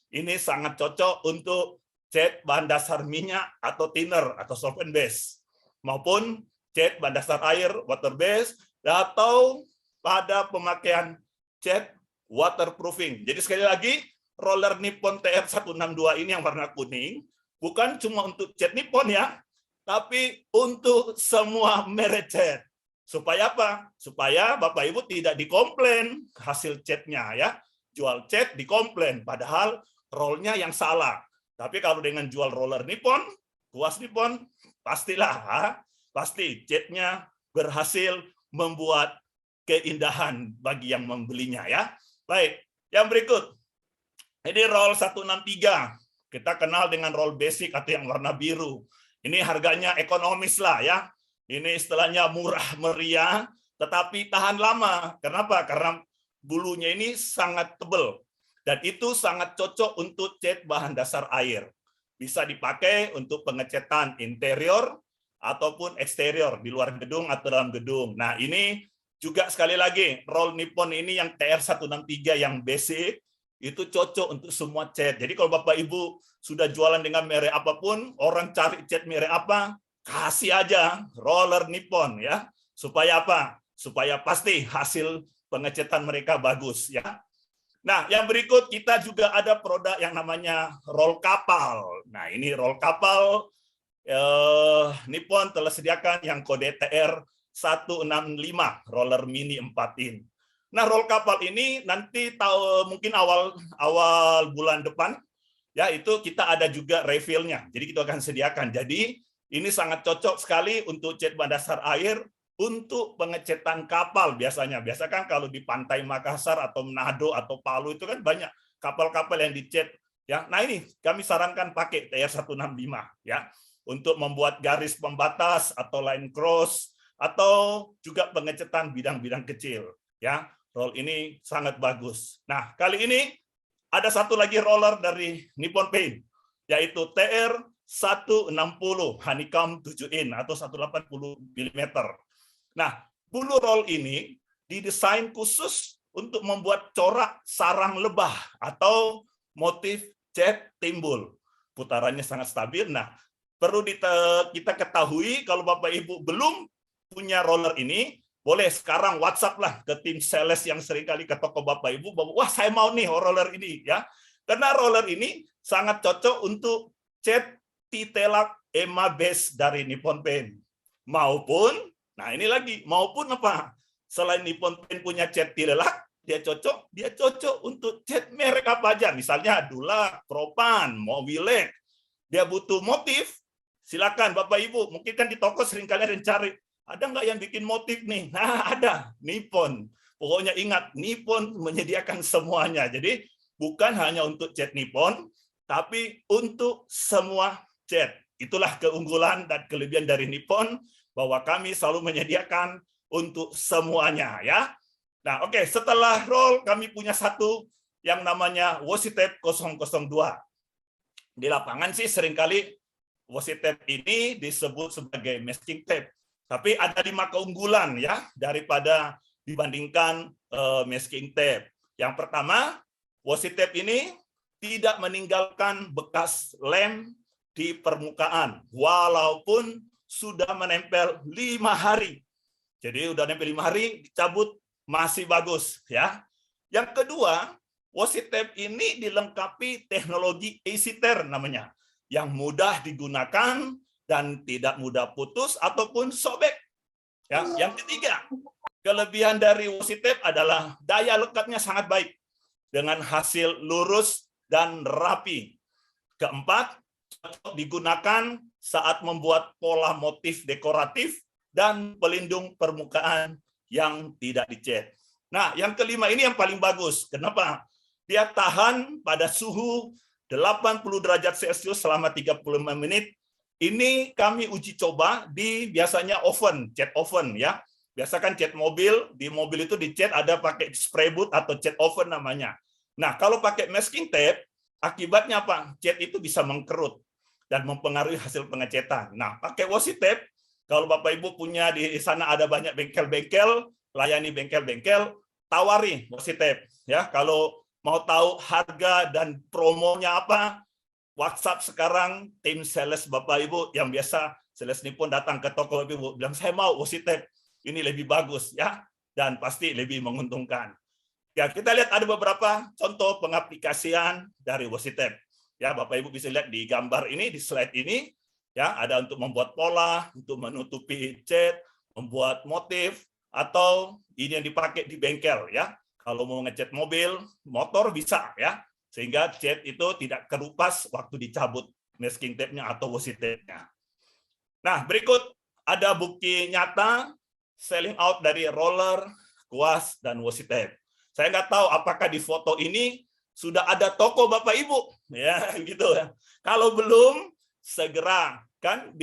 Ini sangat cocok untuk cat bahan dasar minyak atau thinner atau solvent base, maupun cat bahan dasar air, water base, atau pada pemakaian cat waterproofing. Jadi sekali lagi, roller Nippon TR162 ini yang warna kuning, bukan cuma untuk cat Nippon ya, tapi untuk semua merek cat. Supaya apa? Supaya Bapak Ibu tidak dikomplain hasil catnya ya. Jual cat dikomplain, padahal rollnya yang salah. Tapi kalau dengan jual roller Nippon, kuas Nippon, pastilah, pasti catnya berhasil membuat keindahan bagi yang membelinya ya. Baik, yang berikut. Ini roll 163. Kita kenal dengan roll basic atau yang warna biru. Ini harganya ekonomis lah ya. Ini istilahnya murah meriah, tetapi tahan lama. Kenapa? Karena bulunya ini sangat tebal. Dan itu sangat cocok untuk cat bahan dasar air. bisa dipakai untuk pengecatan interior ataupun eksterior di luar gedung atau dalam gedung. Nah, ini juga sekali lagi roll Nippon ini yang TR163 yang basic itu cocok untuk semua cat. Jadi kalau Bapak Ibu sudah jualan dengan merek apapun, orang cari cat merek apa, kasih aja roller Nippon ya. Supaya apa? Supaya pasti hasil pengecatan mereka bagus ya. Nah, yang berikut kita juga ada produk yang namanya roll kapal. Nah, ini roll kapal Nippon telah sediakan yang kode TR 165 roller mini 4 in. Nah, roll kapal ini nanti mungkin awal bulan depan ya, itu kita ada juga refillnya. Jadi kita akan sediakan. Jadi ini sangat cocok sekali untuk cat bahan dasar air untuk pengecatan kapal biasanya. Biasa kan kalau di pantai Makassar atau Manado atau Palu itu kan banyak kapal-kapal yang dicat ya. Nah, ini kami sarankan pakai TR165 ya untuk membuat garis pembatas atau line cross atau juga pengecatan bidang-bidang kecil ya. Roll ini sangat bagus. Nah, kali ini ada satu lagi roller dari Nippon Paint yaitu TR160 honeycomb 7 in atau 180 mm. Nah, bulu roll ini didesain khusus untuk membuat corak sarang lebah atau motif cat timbul. Putarannya sangat stabil. Nah, perlu kita ketahui kalau Bapak Ibu belum punya roller ini, boleh sekarang WhatsApp lah ke tim sales yang seringkali ke toko Bapak Ibu, bahwa wah saya mau nih roller ini ya. Karena roller ini sangat cocok untuk cat T-Telak EMA base dari Nippon Paint. Maupun nah ini lagi, maupun apa? Selain Nippon Paint punya cat T-Telak, dia cocok untuk cat merek apa aja. Misalnya Dulak, Propan, Mobilek. Dia butuh motif, silakan Bapak Ibu. Mungkin kan di toko seringkali ada yang cari, ada nggak yang bikin motif nih? Nah, ada, Nippon. Pokoknya ingat, Nippon menyediakan semuanya. Jadi bukan hanya untuk cat Nippon, tapi untuk semua cat. Itulah keunggulan dan kelebihan dari Nippon, bahwa kami selalu menyediakan untuk semuanya ya. Nah, oke, setelah roll kami punya satu yang namanya washi tape 002. Di lapangan sih seringkali washi tape ini disebut sebagai masking tape. Tapi ada 5 keunggulan ya daripada dibandingkan masking tape. Yang pertama, washi tape ini tidak meninggalkan bekas lem di permukaan walaupun sudah menempel 5 hari. Jadi udah nempel 5 hari, dicabut masih bagus ya. Yang kedua, washi tape ini dilengkapi teknologi easy tear namanya, yang mudah digunakan dan tidak mudah putus ataupun sobek. Ya, yang ketiga, kelebihan dari washi tape adalah daya lekatnya sangat baik dengan hasil lurus dan rapi. Keempat, cocok digunakan saat membuat pola motif dekoratif dan pelindung permukaan yang tidak dicat. Nah, yang kelima ini yang paling bagus. Kenapa? Dia tahan pada suhu 80 derajat Celcius selama 35 menit. Ini kami uji coba di biasanya oven, cat oven ya. Biasa kan cat mobil, di mobil itu dicat ada pakai spray booth atau cat oven namanya. Nah, kalau pakai masking tape, akibatnya apa? Cat itu bisa mengkerut dan mempengaruhi hasil pengecatan. Nah, pakai washi tape, kalau Bapak Ibu punya di sana ada banyak bengkel-bengkel, layani bengkel-bengkel, tawari washi tape. Ya, kalau mau tahu harga dan promonya apa, WhatsApp sekarang tim sales Bapak Ibu yang biasa sales Nippon datang ke toko Bapak Ibu bilang saya mau washi tape ini lebih bagus ya dan pasti lebih menguntungkan. Ya, kita lihat ada beberapa contoh pengaplikasian dari washi tape. Ya, Bapak Ibu bisa lihat di gambar ini, di slide ini ya, ada untuk membuat pola, untuk menutupi cat, membuat motif atau ini yang dipakai di bengkel ya. Kalau mau ngecat mobil, motor bisa ya. Sehingga cat itu tidak kerupas waktu dicabut masking tape-nya atau washi tape-nya. Nah, berikut ada bukti nyata selling out dari roller, kuas, dan washi tape. Saya nggak tahu apakah di foto ini sudah ada toko Bapak Ibu, ya gitu ya. Kalau belum, segera kan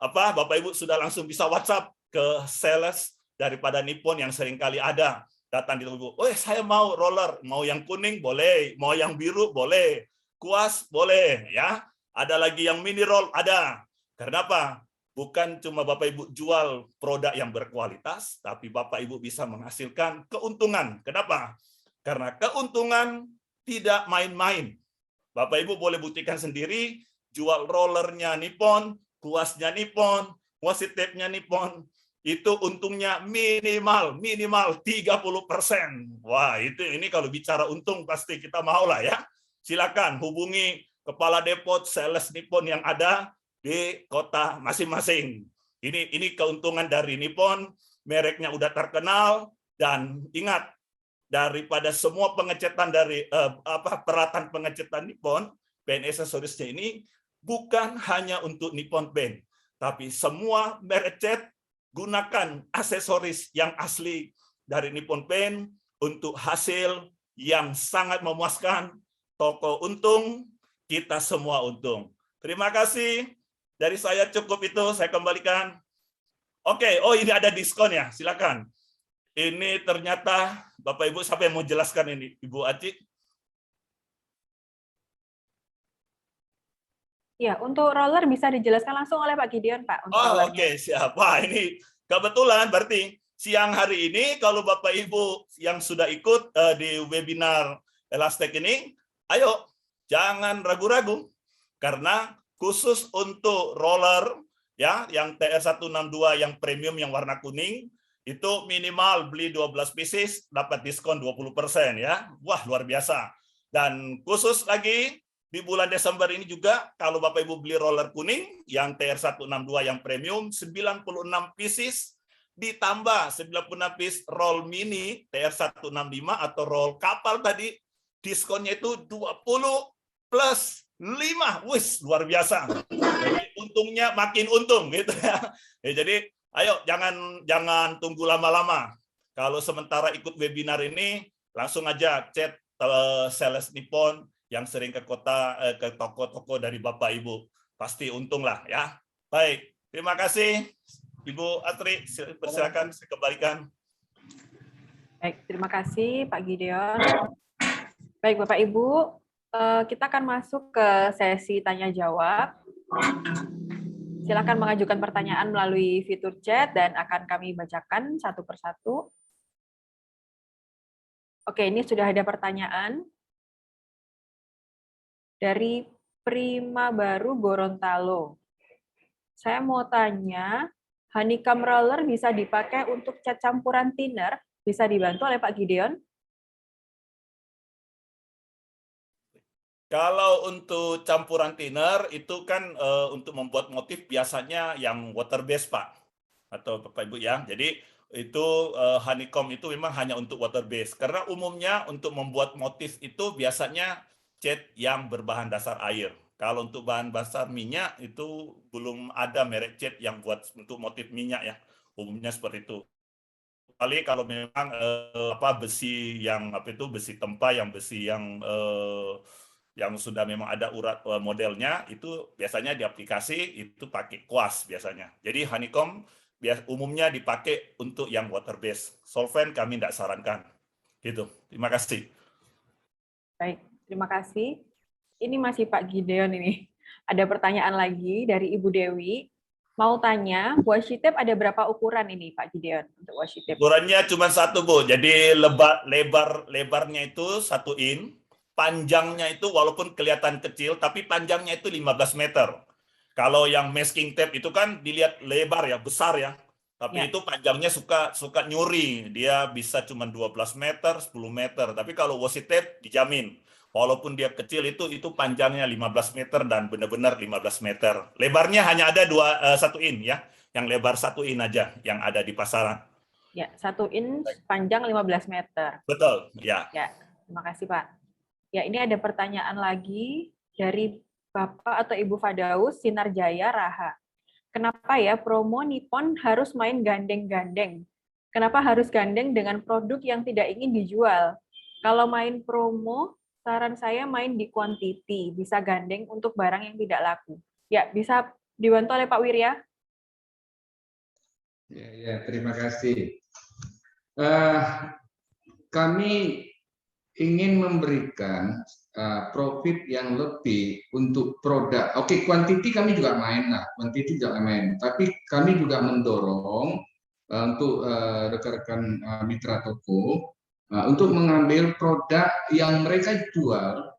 Bapak Ibu sudah langsung bisa WhatsApp ke sales daripada Nippon yang seringkali ada. Datang di toko, oh saya mau roller, mau yang kuning boleh, mau yang biru boleh, kuas boleh ya, Ada lagi yang mini roll, ada. Karena apa? Bukan cuma Bapak Ibu jual produk yang berkualitas, tapi Bapak Ibu bisa menghasilkan keuntungan. Kenapa? Karena keuntungan tidak main-main. Bapak Ibu boleh buktikan sendiri, jual rollernya Nippon, kuasnya Nippon, washi tape-nya Nippon, itu untungnya minimal 30%. Wah, ini kalau bicara untung pasti kita mau lah ya. Silakan hubungi kepala depot sales Nippon yang ada di kota masing-masing. Ini keuntungan dari Nippon, mereknya udah terkenal, dan ingat, daripada semua pengecetan dari peralatan pengecetan Nippon, pen accessories-nya ini bukan hanya untuk Nippon Pen, tapi semua merek cat gunakan aksesoris yang asli dari Nippon Pen untuk hasil yang sangat memuaskan. Toko untung, kita semua untung. Terima kasih. Dari saya cukup itu, saya kembalikan. Oke, oh ini ada diskon ya, silakan. Ini ternyata, Bapak Ibu, siapa yang mau jelaskan ini? Ibu Aci? Ya, untuk roller bisa dijelaskan langsung oleh Pak Gideon, Pak. Untuk Oh, rollernya. oke, siap. Wah, ini kebetulan berarti siang hari ini, kalau Bapak Ibu yang sudah ikut di webinar Elastek ini, ayo, jangan ragu-ragu. Karena khusus untuk roller, ya, yang TR162 yang premium yang warna kuning, itu minimal beli 12 pieces, dapat diskon 20% ya. Wah, luar biasa. Dan khusus lagi, di bulan Desember ini juga, kalau Bapak Ibu beli roller kuning, yang TR162 yang premium, 96 pieces, ditambah 96 piece roll mini TR165 atau roll kapal tadi, diskonnya itu 20 plus 5. Wis, luar biasa. Jadi untungnya makin untung gitu ya. Jadi ayo jangan tunggu lama-lama. Kalau sementara ikut webinar ini, langsung aja chat sales Nippon yang sering ke toko-toko dari Bapak Ibu. Pasti untung lah ya. Baik, terima kasih Ibu Atri, silakan saya kembalikan. Baik, terima kasih Pak Gideon. Baik, Bapak Ibu, kita akan masuk ke sesi tanya jawab. Silakan mengajukan pertanyaan melalui fitur chat dan akan kami bacakan satu persatu. Oke, ini sudah ada pertanyaan dari Prima Baru Gorontalo. Saya mau tanya, honeycomb roller bisa dipakai untuk cat campuran thinner? Bisa dibantu oleh Pak Gideon? Kalau untuk campuran thinner itu kan untuk membuat motif biasanya yang water base, Pak, atau Bapak Ibu ya. Jadi itu honeycomb itu memang hanya untuk water base. Karena umumnya untuk membuat motif itu biasanya cat yang berbahan dasar air. Kalau untuk bahan dasar minyak itu belum ada merek cat yang buat untuk motif minyak ya. Umumnya seperti itu. Kali kalau memang besi yang besi tempa, yang besi yang sudah memang ada urat modelnya, itu biasanya di aplikasi itu pakai kuas biasanya. Jadi honeycomb umumnya dipakai untuk yang water base. Solvent kami tidak sarankan. Gitu. Terima kasih. Baik, terima kasih. Ini masih Pak Gideon ini. Ada pertanyaan lagi dari Ibu Dewi. Mau tanya, washi tape ada berapa ukuran ini Pak Gideon untuk washi tape? Ukurannya cuma satu, Bu. Jadi lebarnya itu 1 in, panjangnya itu walaupun kelihatan kecil, tapi panjangnya itu 15 meter. Kalau yang masking tape itu kan dilihat lebar ya, besar ya. Tapi itu panjangnya suka nyuri. Dia bisa cuma 12 meter, 10 meter. Tapi kalau washi tape dijamin. Walaupun dia kecil itu panjangnya 15 meter dan benar-benar 15 meter. Lebarnya hanya ada 1 in ya. Yang lebar 1 in aja yang ada di pasaran. Ya, 1 in panjang 15 meter. Betul, ya. Ya, terima kasih Pak. Ya, ini ada pertanyaan lagi dari Bapak atau Ibu Fadaus Sinarjaya Raha. Kenapa ya promo Nippon harus main gandeng-gandeng? Kenapa harus gandeng dengan produk yang tidak ingin dijual? Kalau main promo, saran saya main di quantity, bisa gandeng untuk barang yang tidak laku. Ya, bisa dibantu oleh Pak Wirya? Ya, terima kasih. Kami ingin memberikan profit yang lebih untuk produk. Oke, kuantiti kami juga main lah, kuantiti juga main. Tapi kami juga mendorong untuk rekan-rekan mitra toko untuk mengambil produk yang mereka jual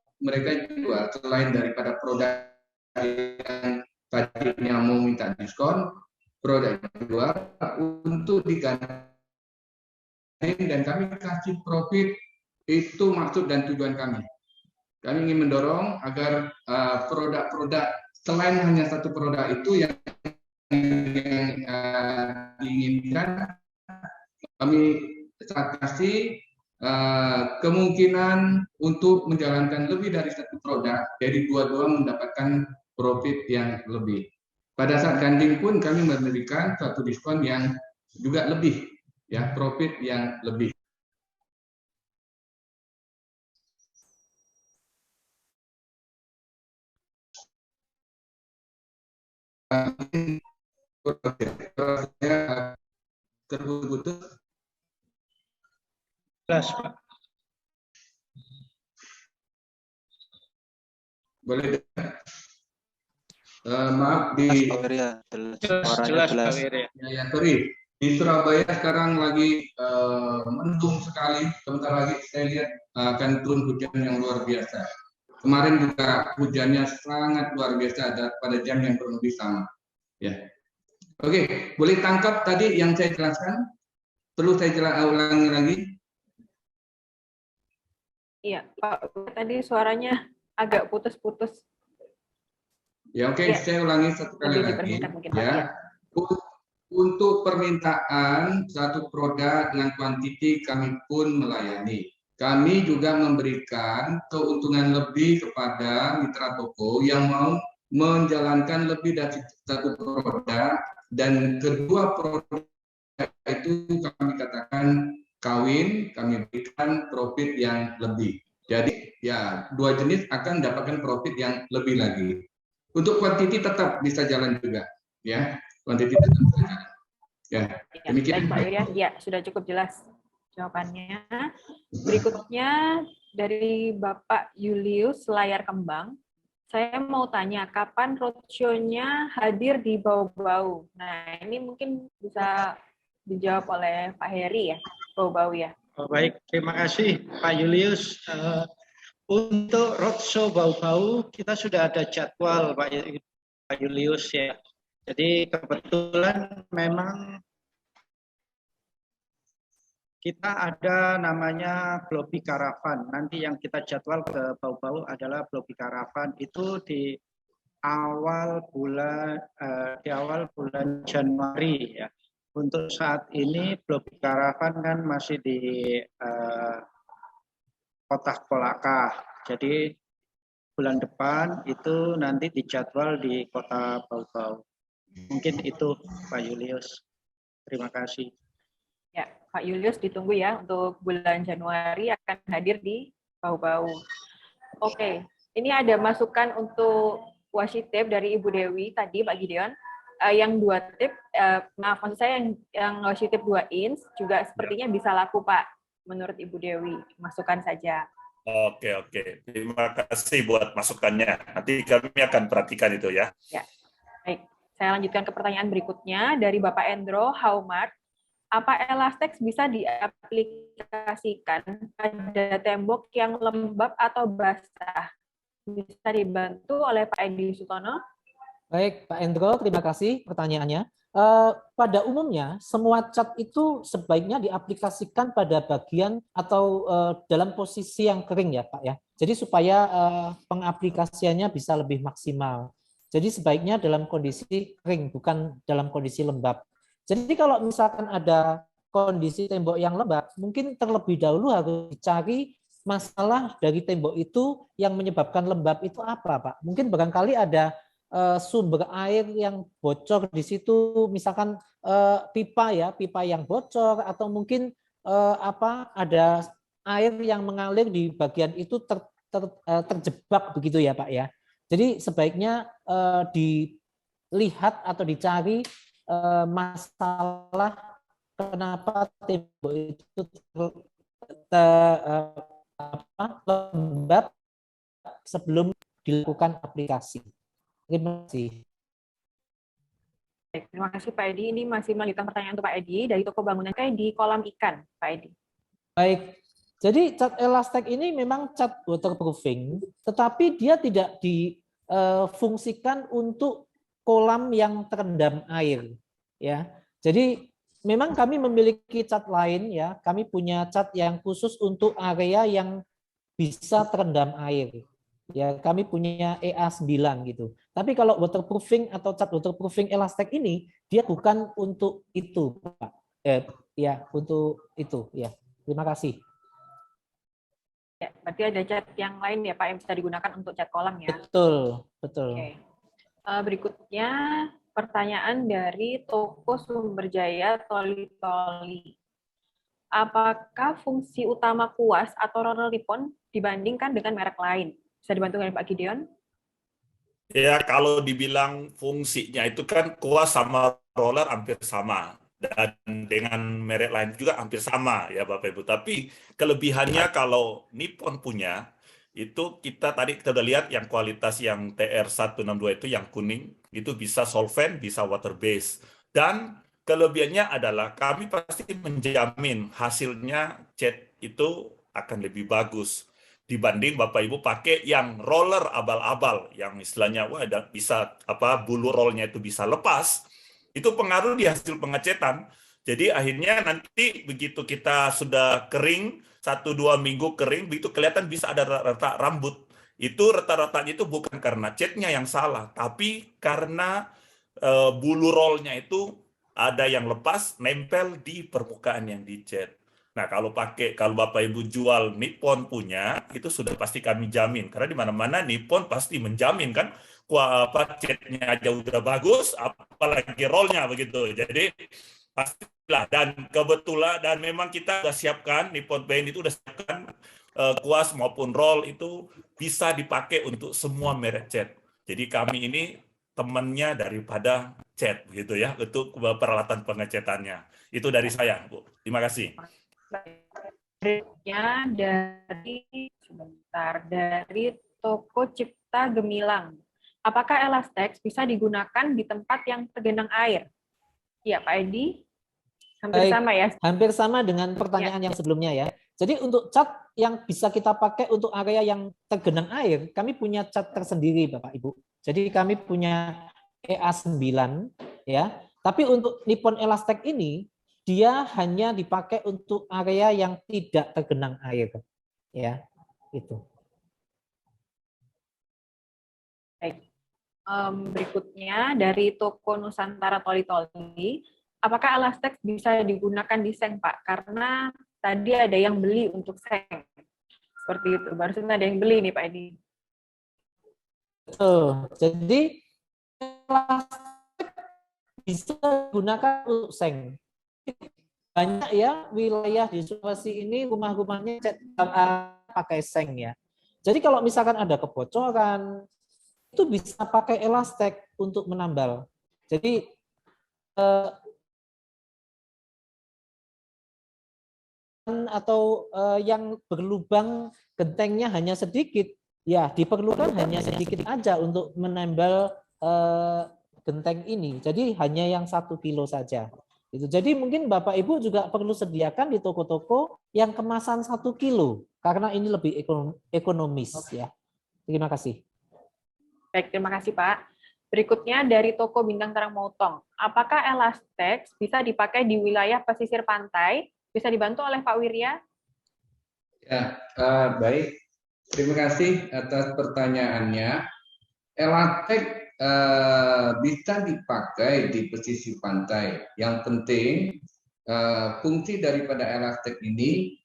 selain daripada produk yang tadinya mau minta diskon, produk jual untuk diganti dan kami kasih profit. Itu maksud dan tujuan kami. Kami ingin mendorong agar produk-produk selain hanya satu produk itu yang diinginkan, kami kasih kemungkinan untuk menjalankan lebih dari satu produk, jadi dua-dua mendapatkan profit yang lebih. Pada saat ganding pun kami memberikan suatu diskon yang juga lebih, ya, profit yang lebih. Terputus. Jelas, Pak. Boleh. Maaf di Jelas, Pak Wirya. ya, sorry. Di Surabaya sekarang lagi mendung sekali. Sebentar lagi saya lihat akan turun hujan yang luar biasa. Kemarin juga hujannya sangat luar biasa pada jam yang kurang lebih sama. Ya. Oke, boleh tangkap tadi yang saya jelaskan? Perlu saya ulangi lagi? Iya, Pak. Tadi suaranya agak putus-putus. Ya, oke, Ya. saya ulangi satu kali Lebih lagi. dipermudah mungkin, Pak. Ya. Ya. Untuk permintaan satu produk dengan kuantiti kami pun melayani. Kami juga memberikan keuntungan lebih kepada mitra toko yang mau menjalankan lebih dari satu produk, dan kedua produk itu kami katakan kawin, kami berikan profit yang lebih. Jadi ya, dua jenis akan mendapatkan profit yang lebih lagi. Untuk kuantiti tetap bisa jalan juga, ya. Kuantiti tetap bisa jalan. Ya, demikian. Baik, Pak Wirya. Ya, sudah cukup jelas jawabannya. Berikutnya dari Bapak Julius Layar Kembang. Saya mau tanya, kapan roadshow-nya hadir di Bau-Bau? Nah, ini mungkin bisa dijawab oleh Pak Heri ya, Bau-Bau ya. Oh, baik, terima kasih Pak Julius. Untuk roadshow Bau-Bau kita sudah ada jadwal Pak Julius ya. Jadi kebetulan memang kita ada namanya Blobi Karavan. Nanti yang kita jadwal ke Bau-Bau adalah Blobi Karavan, itu di awal bulan Januari ya. Untuk saat ini Blobi Karavan kan masih di Kota Kolaka. Jadi bulan depan itu nanti dijadwal di Kota Bau-Bau. Mungkin itu Pak Julius. Terima kasih. Ya, Pak Julius ditunggu ya untuk bulan Januari akan hadir di Bau-Bau. Oke, ini ada masukan untuk washi tape dari Ibu Dewi tadi, Pak Gideon. Yang 2 tip, maaf maksud saya yang washi tape 2 inch juga sepertinya bisa laku, Pak, menurut Ibu Dewi. Masukan saja. Oke. Terima kasih buat masukannya. Nanti kami akan perhatikan itu ya. Ya, baik. Saya lanjutkan ke pertanyaan berikutnya dari Bapak Endro Haumart. Apa Elastex bisa diaplikasikan pada tembok yang lembab atau basah? Bisa dibantu oleh Pak Edi Sutono? Baik, Pak Endro, terima kasih pertanyaannya. Pada umumnya, semua cat itu sebaiknya diaplikasikan pada bagian atau dalam posisi yang kering ya, Pak ya. Jadi supaya pengaplikasiannya bisa lebih maksimal. Jadi sebaiknya dalam kondisi kering, bukan dalam kondisi lembab. Jadi kalau misalkan ada kondisi tembok yang lembab, mungkin terlebih dahulu harus dicari masalah dari tembok itu yang menyebabkan lembab itu apa, Pak? Mungkin barangkali ada sumber air yang bocor di situ, misalkan pipa yang bocor, atau mungkin ada air yang mengalir di bagian itu terjebak begitu ya, Pak ya. Jadi sebaiknya dilihat atau dicari masalah kenapa tembok itu lembab sebelum dilakukan aplikasi. Terima kasih. Baik, terima kasih Pak Edi. Ini masih melanjutkan pertanyaan untuk Pak Edi dari toko bangunan kayak di kolam ikan, Pak Edi. Baik, jadi cat elastek ini memang cat waterproofing, tetapi dia tidak difungsikan untuk kolam yang terendam air. Ya, jadi memang kami memiliki cat lain ya. Kami punya cat yang khusus untuk area yang bisa terendam air. Ya, kami punya EA9 gitu. Tapi kalau waterproofing atau cat waterproofing elastek ini dia bukan untuk itu, Pak. Ya, untuk itu ya. Terima kasih. Ya, berarti ada cat yang lain ya Pak yang bisa digunakan untuk cat kolam ya. Betul, betul. Oke. Berikutnya pertanyaan dari toko Sumberjaya Toli-Toli. Apakah fungsi utama kuas atau roller ribbon dibandingkan dengan merek lain? Bisa dibantu dengan Pak Gideon? Ya, kalau dibilang fungsinya itu kan kuas sama roller hampir sama. Dan dengan merek lain juga hampir sama ya Bapak Ibu. Tapi kelebihannya kalau Nippon punya, itu kita udah lihat yang kualitas yang TR162 itu yang kuning, itu bisa solvent, bisa water base. Dan kelebihannya adalah kami pasti menjamin hasilnya cat itu akan lebih bagus dibanding Bapak Ibu pakai yang roller abal-abal yang istilahnya bisa bulu rollnya itu bisa lepas, itu pengaruh di hasil pengecetan. Jadi akhirnya nanti begitu kita sudah kering 1-2 minggu kering, begitu kelihatan bisa ada retak rambut. Itu rata-ratanya itu bukan karena catnya yang salah, tapi karena bulu rollnya itu ada yang lepas nempel di permukaan yang dicat. Nah, kalau Bapak Ibu jual Nippon punya, itu sudah pasti kami jamin. Karena di mana-mana Nippon pasti menjamin kan, catnya aja udah bagus, apalagi rollnya begitu. Jadi pastilah. Dan kebetulan dan memang kita sudah siapkan Nippon Paint itu sudah siapkan kuas maupun roll itu bisa dipakai untuk semua merek cat. Jadi kami ini temannya daripada cat gitu ya untuk peralatan pengecatannya. Itu dari saya, Bu. Terima kasih. Berikutnya dari toko Cipta Gemilang. Apakah Elastex bisa digunakan di tempat yang tergenang air? Ya, Pak Edi. Hampir Baik, sama ya. Hampir sama dengan pertanyaan yang sebelumnya ya. Jadi untuk cat yang bisa kita pakai untuk area yang tergenang air, kami punya cat tersendiri Bapak Ibu. Jadi kami punya EA9 ya. Tapi untuk Nippon Elastek ini dia hanya dipakai untuk area yang tidak tergenang air. Ya, itu. Baik. Berikutnya dari toko Nusantara Toli-Toli, apakah Elastex bisa digunakan di seng, Pak? Karena tadi ada yang beli untuk seng. Seperti itu. Barusan ada yang beli nih, Pak Edi. Betul. Jadi Elastex bisa digunakan untuk seng. Banyak ya wilayah di Sulawesi ini rumah-rumahnya pakai seng ya. Jadi kalau misalkan ada kebocoran, itu bisa pakai Elastex untuk menambal. Jadi atau yang berlubang gentengnya hanya sedikit, ya diperlukan hanya sedikit aja untuk menambal genteng ini. Jadi hanya yang 1 kilo saja. Itu. Jadi mungkin Bapak Ibu juga perlu sediakan di toko-toko yang kemasan 1 kilo karena ini lebih ekonomis ya. Terima kasih. Baik, terima kasih Pak. Berikutnya dari toko Bintang Terang Mautong. Apakah Elastex bisa dipakai di wilayah pesisir pantai? Bisa dibantu oleh Pak Wirya? Ya, baik. Terima kasih atas pertanyaannya. Elastex bisa dipakai di pesisir pantai. Yang penting fungsi daripada Elastex ini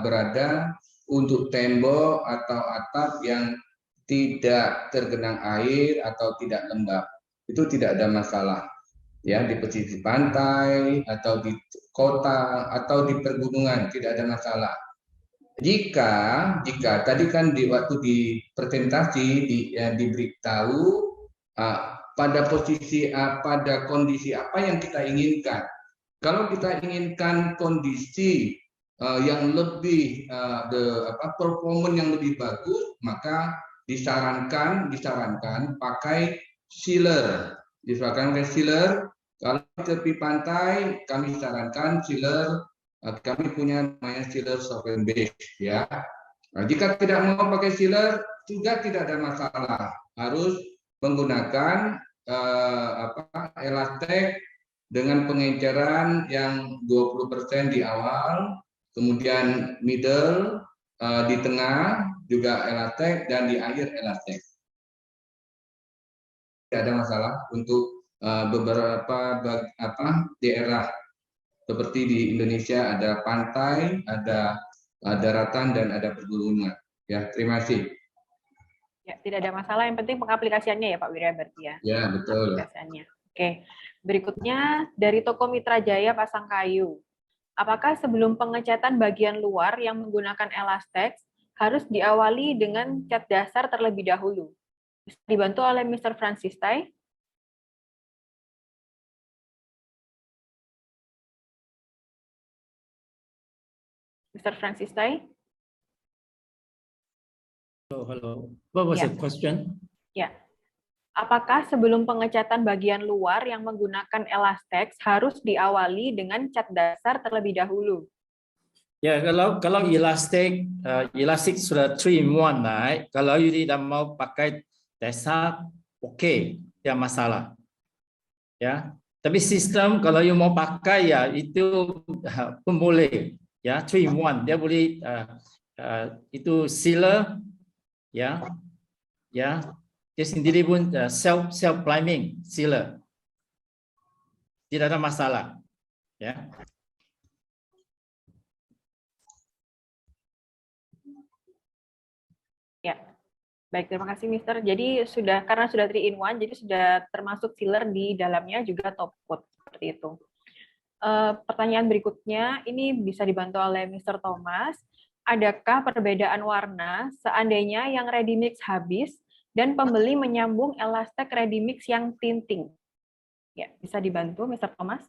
berada untuk tembok atau atap yang tidak tergenang air atau tidak lembab. Itu tidak ada masalah. Ya, di pesisir pantai atau di kota atau di pergunungan tidak ada masalah. Jika tadi kan waktu di presentasi diberitahu pada kondisi apa yang kita inginkan. Kalau kita inginkan kondisi yang lebih performance yang lebih bagus, maka disarankan pakai sealer. Kalau tepi pantai kami sarankan sealer. Kami punya namanya sealer solvent base ya. Nah, jika tidak mau pakai sealer juga tidak ada masalah. Harus menggunakan elastek dengan pengenceran yang 20% di awal, kemudian middle, di tengah juga elastek, dan di akhir elastek. Tidak ada masalah untuk beberapa daerah seperti di Indonesia ada pantai, ada daratan, dan ada pegunungan. Ya, terima kasih. Ya, tidak ada masalah. Yang penting pengaplikasiannya ya Pak Wirya berarti ya. Ya, betul. Pengaplikasiannya. Oke. Berikutnya dari toko Mitra Jaya Pasangkayu. Apakah sebelum pengecatan bagian luar yang menggunakan elastex harus diawali dengan cat dasar terlebih dahulu? Bisa dibantu oleh Mr. Francis Tai. Mr. Francis Tai. Hello. What was the question? Ya. Apakah sebelum pengecatan bagian luar yang menggunakan elastex harus diawali dengan cat dasar terlebih dahulu? Ya, kalau elastik sudah 3-in-1, right? Kalau you tidak mau pakai dasar, oke, tidak masalah. Ya, tapi sistem kalau you mau pakai ya itu pun boleh. Ya, 3-in-1 dia boleh itu sealer, ya, dia sendiri pun self priming sealer, tidak ada masalah, ya. Ya, baik, terima kasih Mister. Jadi karena sudah 3-in-1, jadi sudah termasuk sealer di dalamnya juga top coat seperti itu. Pertanyaan berikutnya ini bisa dibantu oleh Mr. Thomas. Adakah perbedaan warna seandainya yang ready mix habis dan pembeli menyambung elastek ready mix yang tinting? Ya, bisa dibantu Mr. Thomas?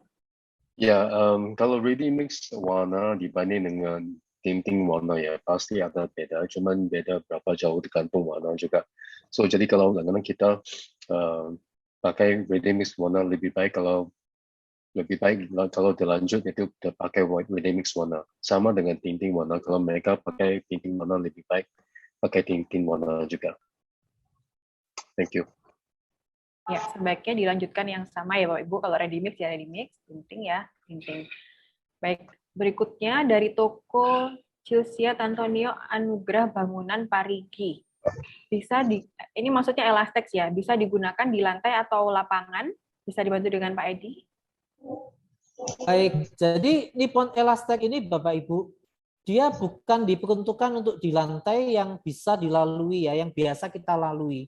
Ya, kalau ready mix warna dibanding dengan tinting warna ya pasti ada beda, cuman beda berapa jauh tergantung warna juga. So jadi kalau kadang-kadang kita pakai ready mix warna lebih baik kalau dilanjut itu pakai ready mix warna. Sama dengan tinting warna, kalau mereka pakai tinting warna lebih baik pakai tinting warna juga. Thank you. Ya, sebaiknya dilanjutkan yang sama ya Bapak Ibu. Kalau ready mix ya ready mix, tinting ya tinting. Baik, berikutnya dari toko Cilsiat Antonio Anugrah Bangunan Parigi. Ini maksudnya elastex ya, bisa digunakan di lantai atau lapangan? Bisa dibantu dengan Pak Edi? Baik, jadi Nippon Elastek ini Bapak Ibu, dia bukan diperuntukkan untuk di lantai yang bisa dilalui ya, yang biasa kita lalui.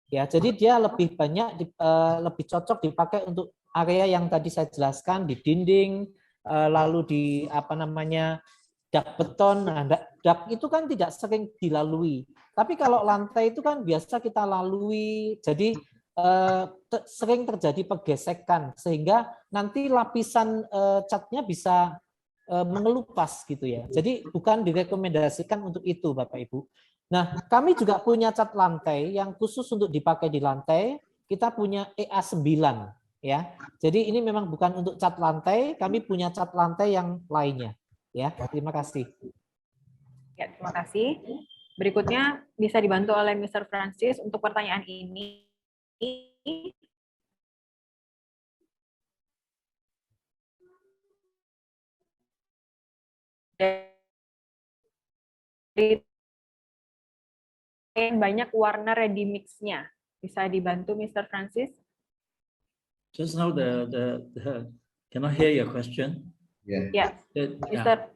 Ya, jadi dia lebih banyak lebih cocok dipakai untuk area yang tadi saya jelaskan di dinding, lalu di dak beton. Nah, dak itu kan tidak sering dilalui. Tapi kalau lantai itu kan biasa kita lalui. Jadi sering terjadi pergesekan sehingga nanti lapisan catnya bisa mengelupas gitu ya. Jadi bukan direkomendasikan untuk itu Bapak Ibu. Nah, kami juga punya cat lantai yang khusus untuk dipakai di lantai. Kita punya EA9 ya. Jadi ini memang bukan untuk cat lantai, kami punya cat lantai yang lainnya ya. Terima kasih. Ya, terima kasih. Berikutnya bisa dibantu oleh Mr. Francis untuk pertanyaan ini. Dari banyak warna ready mix-nya. Bisa dibantu Mr. Francis? Just now can I hear your question? Yeah. Mr.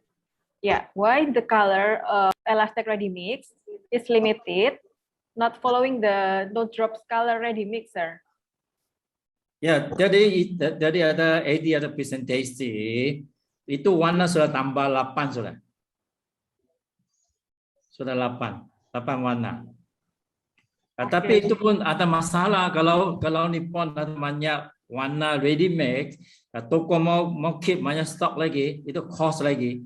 Yeah, why the color of elastic ready mix is limited, not following the no drops color ready mixer? Ya, jadi ada presentasi itu warna sudah tambah 8 sudah. Sudah 8 warna. Tapi itu pun ada masalah kalau Nippon ada banyak warna ready mix, toko mau keep banyak stok lagi, itu cost lagi.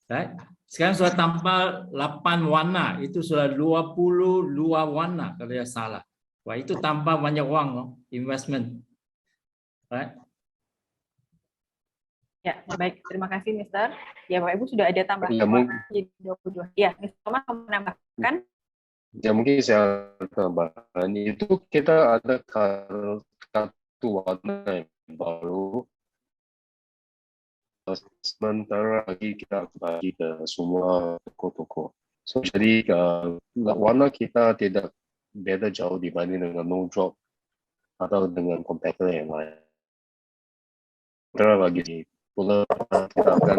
Right? Sekarang sudah tambah 8 warna, itu sudah 22 warna kalau tidak salah. Wah, itu tambah banyak uang loh, investment. Right? Ya, baik. Terima kasih, Mister. Ya, Bapak Ibu sudah ada tambahan Ya, warna jadi 22. Ya, Mister Thomas mau menambahkan? Ya mungkin saya tambahkan itu kita ada kartu warna yang baru. Sementara lagi kita bagi ke semua toko-toko. So, jadi warna kita tidak beda jauh dibanding dengan no drop atau dengan kompetitor yang lain. Sementara lagi di bulan kita akan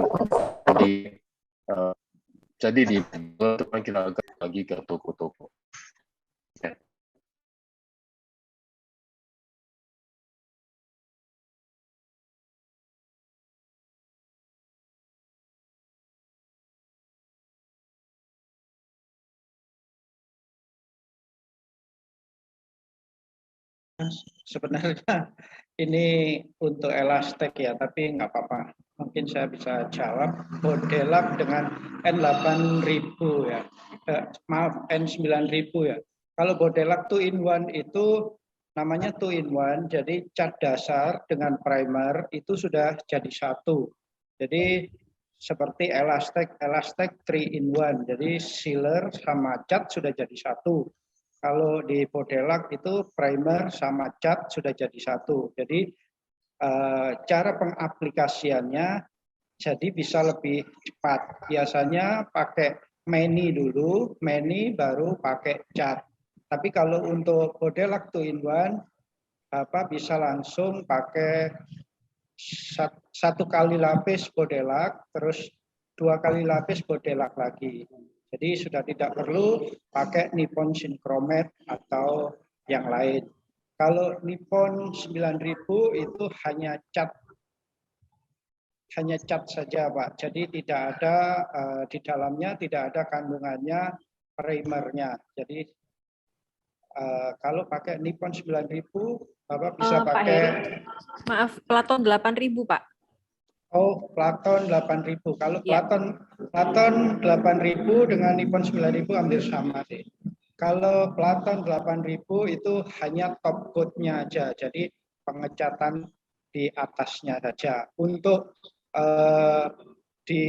jadi di bulan depan kita akan bagi ke toko-toko. Ya. Sebenarnya ini untuk elastik ya, tapi nggak apa-apa. Mungkin saya bisa jawab. Bodelak dengan N8000 ya, maaf N9000 ya. Kalau Bodelak 2-in-1 itu namanya 2-in-1, jadi cat dasar dengan primer itu sudah jadi satu. Jadi seperti elastik 3-in-1, jadi sealer sama cat sudah jadi satu. Kalau di Bodelak itu primer sama cat sudah jadi satu. Jadi cara pengaplikasiannya jadi bisa lebih cepat. Biasanya pakai mani dulu, mani baru pakai cat. Tapi kalau untuk Bodelak 2-in-1 bisa langsung pakai 1 kali lapis Bodelak, terus 2 kali lapis Bodelak lagi. Jadi sudah tidak perlu pakai Nippon Synchromat atau yang lain. Kalau Nippon 9000 itu hanya cat saja, Pak. Jadi tidak ada di dalamnya tidak ada kandungannya primernya. Jadi kalau pakai Nippon 9000 Bapak bisa Pak pakai Heri, maaf, Platon 8000, Pak. Oh, Platon 8000. Kalau Platon 8000 dengan Nippon 9000 hampir sama sih. Kalau Platon 8000 itu hanya top coat-nya aja, jadi pengecatan di atasnya saja. Untuk di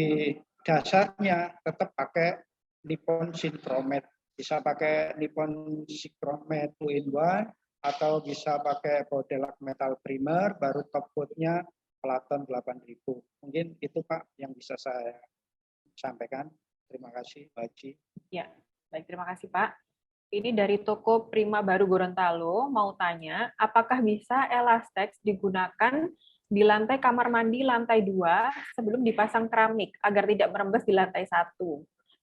dasarnya tetap pakai Nippon Synchromat. Bisa pakai Nippon Synchromat 2-in-1 atau bisa pakai Bodelak Metal Primer, baru top coat-nya Platon 8000. Mungkin itu Pak yang bisa saya sampaikan. Terima kasih, Pak Haji. Ya, baik, terima kasih Pak. Ini dari toko Prima Baru Gorontalo mau tanya, apakah bisa elastex digunakan di lantai kamar mandi lantai 2 sebelum dipasang keramik agar tidak merembes di lantai 1?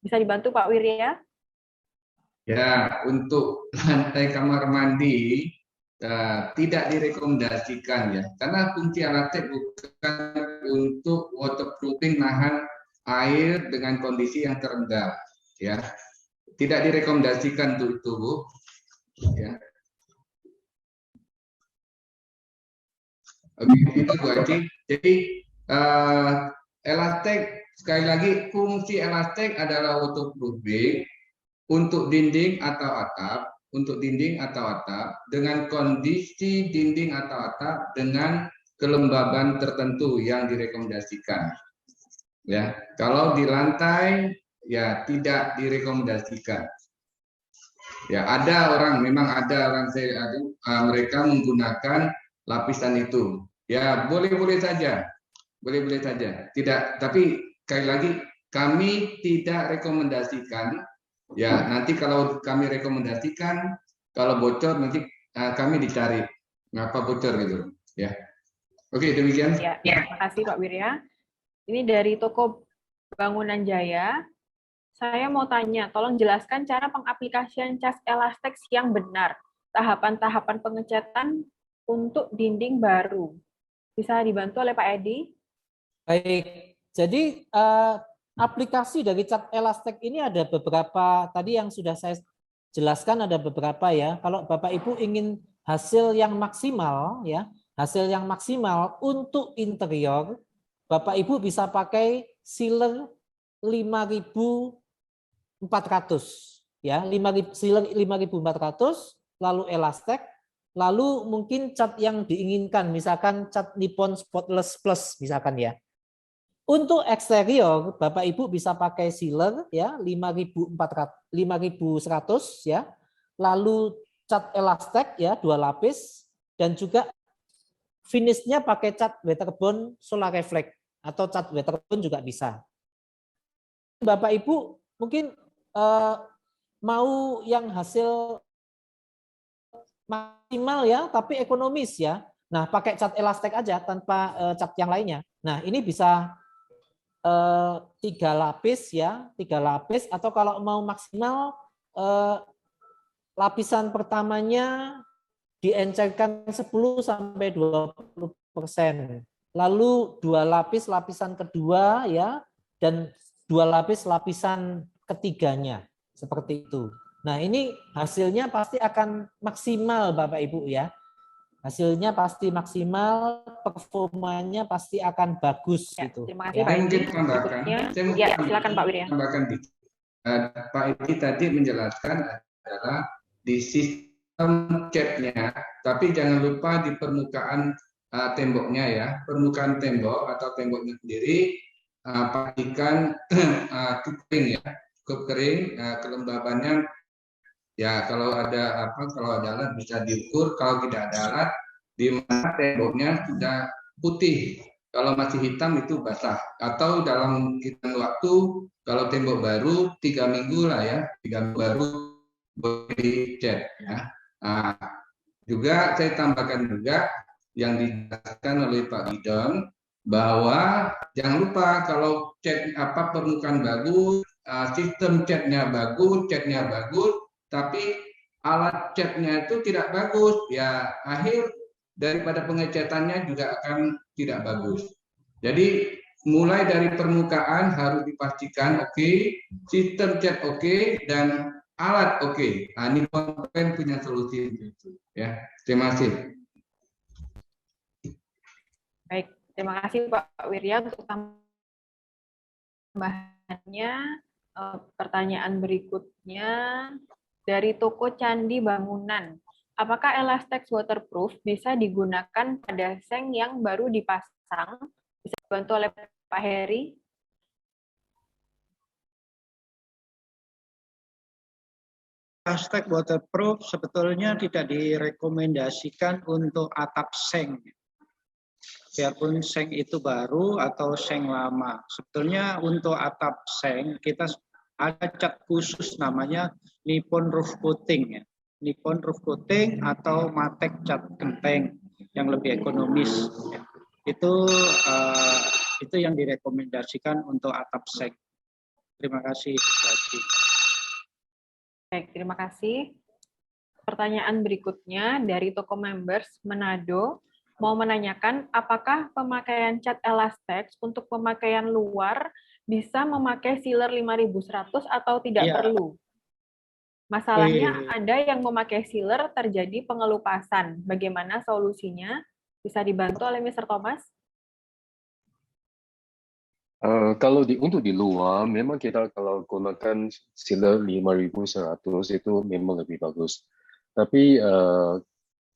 Bisa dibantu Pak Wirya? Ya, untuk lantai kamar mandi tidak direkomendasikan ya, karena fungsi elastik bukan untuk waterproofing, nahan air dengan kondisi yang terendam ya. Tidak direkomendasikan untuk itu, Bu. Ya. Oke, itu Bu Haji. Jadi elastik, sekali lagi fungsi elastik adalah waterproofing untuk dinding atau atap, dengan kondisi dinding atau atap dengan kelembaban tertentu yang direkomendasikan. Ya, kalau di lantai ya tidak direkomendasikan. Ya, memang ada orang mereka menggunakan lapisan itu. Ya, boleh-boleh saja. Tidak, tapi sekali lagi kami tidak rekomendasikan. Ya, nanti kalau kami rekomendasikan, kalau bocor nanti kami dicari ngapa bocor gitu. Ya, oke, demikian. Ya, terima kasih Pak Wirya. Ini dari toko Bangunan Jaya. Saya mau tanya, tolong jelaskan cara pengaplikasian cas elastex yang benar, tahapan-tahapan pengecatan untuk dinding baru. Bisa dibantu oleh Pak Edi? Baik, jadi aplikasi dari cat elastik ini ada beberapa, tadi yang sudah saya jelaskan ada beberapa ya. Kalau Bapak Ibu ingin hasil yang maksimal ya, hasil yang maksimal untuk interior, Bapak Ibu bisa pakai sealer 5.400 ya, 5.000 sealer 5.400, lalu elastek, lalu mungkin cat yang diinginkan, misalkan cat Nippon Spotless Plus misalkan ya. Untuk eksterior, Bapak Ibu bisa pakai sealer ya 5.100 ya. Lalu cat elastek ya 2 lapis, dan juga finishnya pakai cat Weatherbond Solar Reflect atau cat Weatherbond juga bisa. Bapak Ibu mungkin mau yang hasil maksimal ya, tapi ekonomis ya. Nah, pakai cat elastek aja tanpa cat yang lainnya. Nah, ini bisa 3 lapis ya, 3 lapis, atau kalau mau maksimal lapisan pertamanya diencerkan 10-20%. Lalu 2 lapis lapisan kedua ya, dan 2 lapis lapisan ketiganya, seperti itu. Nah, ini hasilnya pasti akan maksimal Bapak Ibu ya. Hasilnya pasti maksimal, performanya pasti akan bagus Ya, gitu. terima kasih Ya. Pak Saya mungkin Edi. tambahkan. Ya, silakan Pak Wirya. Tambahkan dikit. Pak Edi tadi menjelaskan adalah di sistem catnya, tapi jangan lupa di permukaan temboknya ya. Permukaan tembok atau temboknya sendiri pastikan cukup kering ya, cukup kering, kelembabannya ya kalau ada alat bisa diukur, kalau tidak ada alat di mana temboknya sudah putih, kalau masih hitam itu basah, atau dalam hitungan waktu kalau tembok baru 3 minggu lah ya, 3 minggu baru boleh cat ya. Nah, juga saya tambahkan juga yang dijelaskan oleh Pak Gidon bahwa jangan lupa kalau cat permukaan bagus, sistem catnya bagus, tapi alat catnya itu tidak bagus, ya akhir daripada pengecatannya juga akan tidak bagus. Jadi mulai dari permukaan harus dipastikan oke, sistem cat oke, dan alat oke. Nah, Nippon Paint punya solusi itu ya. Terima kasih. Baik, terima kasih Pak Wirya untuk tambahannya. Pertanyaan berikutnya dari toko Candi Bangunan. Apakah Elastex waterproof bisa digunakan pada seng yang baru dipasang? Bisa dibantu oleh Pak Heri? Elastex waterproof sebetulnya tidak direkomendasikan untuk atap seng. Biarpun seng itu baru atau seng lama. Sebetulnya untuk atap seng kita ada cat khusus namanya Nippon Roof Coating ya. Nippon Roof Coating atau Matek cat genteng yang lebih ekonomis. Ya. Itu yang direkomendasikan untuk atap seng. Terima kasih, Pak Haji. Baik, terima kasih. Pertanyaan berikutnya dari toko members Manado mau menanyakan apakah pemakaian cat Elastex untuk pemakaian luar bisa memakai sealer 5100 atau tidak perlu? Masalahnya ada yang memakai sealer terjadi pengelupasan. Bagaimana solusinya? Bisa dibantu oleh Mr. Thomas? Kalau untuk di luar, memang kita kalau gunakan sealer 5100 itu memang lebih bagus. Tapi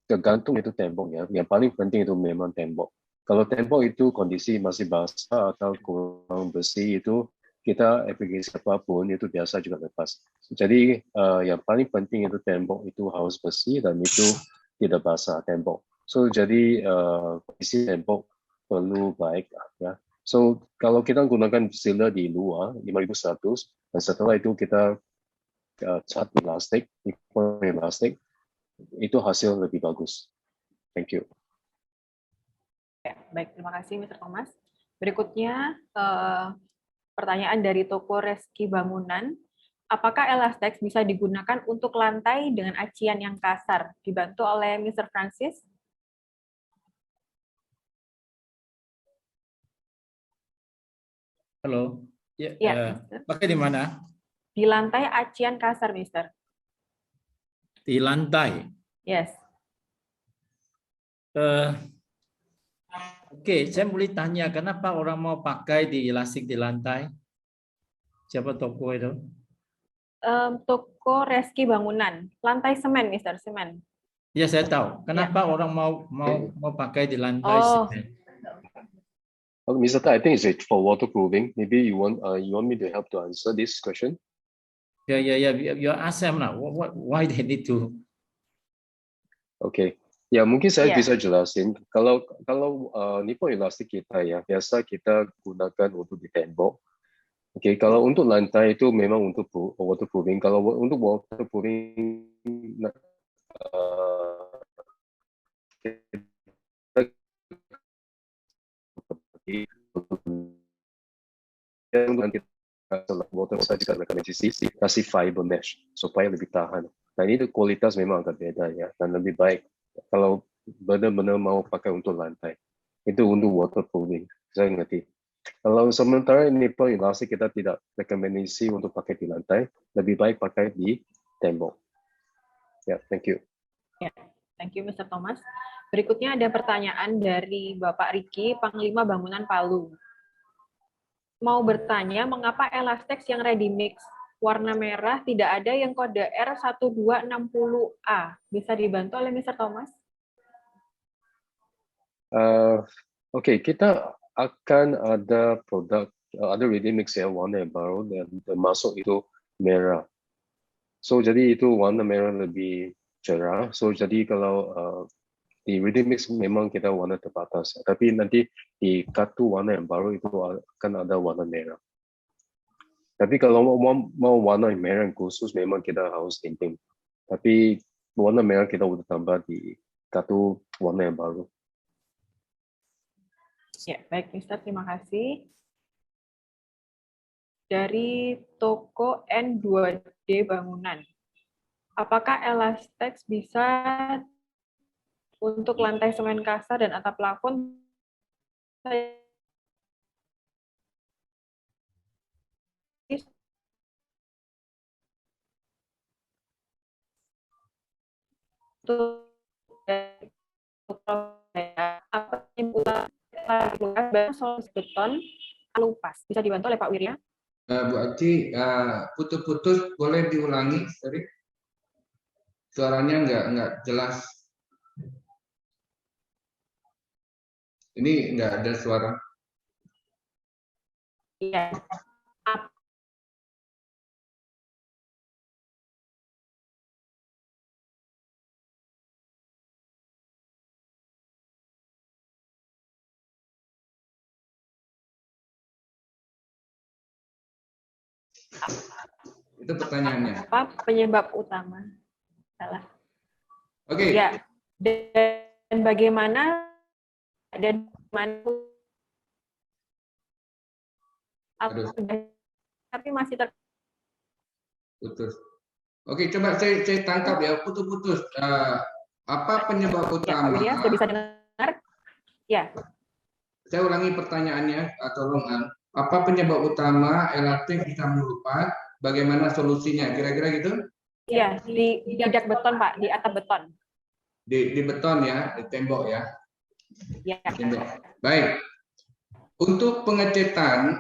tergantung itu tembok ya. Yang paling penting itu memang tembok. Kalau tembok itu kondisi masih basah atau kurang bersih itu kita aplikasi apapun itu biasa juga lepas. Jadi yang paling penting itu tembok itu harus bersih dan itu tidak basah tembok. So jadi kondisi tembok perlu baik ya. So kalau kita gunakan sealer di luar 5100 dan setelah itu kita cat elastik, itu hasil lebih bagus. Thank you. Ya, baik, terima kasih Mr. Thomas. Berikutnya pertanyaan dari toko Reski Bangunan. Apakah Elastex bisa digunakan untuk lantai dengan acian yang kasar? Dibantu oleh Mr. Francis. Halo. Ya, pakai di mana? Di lantai acian kasar, Mister. Di lantai. Yes. Oke, saya boleh tanya kenapa orang mau pakai di elastik di lantai? Siapa toko itu? Toko Reski Bangunan, lantai semen, Mister, semen. Ya, saya tahu. Kenapa orang mau pakai di lantai Oh, semen? Okay, Mr. Tai, I think it's for waterproofing. Maybe you want me to help to answer this question? Yeah. You ask them now. Why they need to? Okay. Ya, mungkin saya Yeah. bisa jelasin. Kalau Nippon Elastic kita ya, biasa kita gunakan untuk di tembok. Oke, kalau untuk lantai itu memang untuk waterproofing. Kalau untuk waterproofing, water saya juga rekomendasi kasih fiber mesh supaya lebih tahan. Nah, ini tuh kualitas memang agak beda ya, dan lebih baik kalau benar-benar mau pakai untuk lantai. Itu untuk waterproofing, saya ngerti. Kalau sementara Nippon Elastic kita tidak rekomendasi untuk pakai di lantai, lebih baik pakai di tembok. Ya, thank you. Ya, thank you, Mr. Thomas. Berikutnya ada pertanyaan dari Bapak Riki, Panglima Bangunan Palu. Mau bertanya, mengapa Elastex yang ready mix warna merah tidak ada yang kode R1260A? Bisa dibantu oleh Mr. Thomas? Oke, kita akan ada produk, ada ready mix yang warna yang baru dan termasuk itu merah. So jadi itu warna merah lebih cerah. So jadi kalau di ready mix memang kita warna terbatas, tapi nanti di kartu warna yang baru itu akan ada warna merah. Tapi kalau mau warna merah yang khusus memang kita harus tinting. Tapi warna merah kita udah tambah di kartu warna yang baru. Ya, baik, Mister. Terima kasih. Dari toko N2D Bangunan. Apakah Elastex bisa untuk lantai semen kasar dan atap plafon? Apa beton lupas? Bisa dibantu oleh Pak Wirya? Bu Aci, putus-putus, boleh diulangi? Sorry. Suaranya nggak jelas. Ini nggak ada suara. Iya. Itu pertanyaannya. Apa penyebab utama? Salah. Oke. Ya. Dan bagaimana tapi masih putus. Oke, coba saya tangkap ya, putus-putus. Apa penyebab utama? Ya, sudah bisa dengar? Ya. Saya ulangi pertanyaannya, tolong. Apa penyebab utama Elastex bisa melupas? Bagaimana solusinya? Kira-kira gitu? Iya, di dak beton, Pak, di atap beton. Di beton ya, di tembok ya. Ya. Tembok. Baik. Untuk pengecetan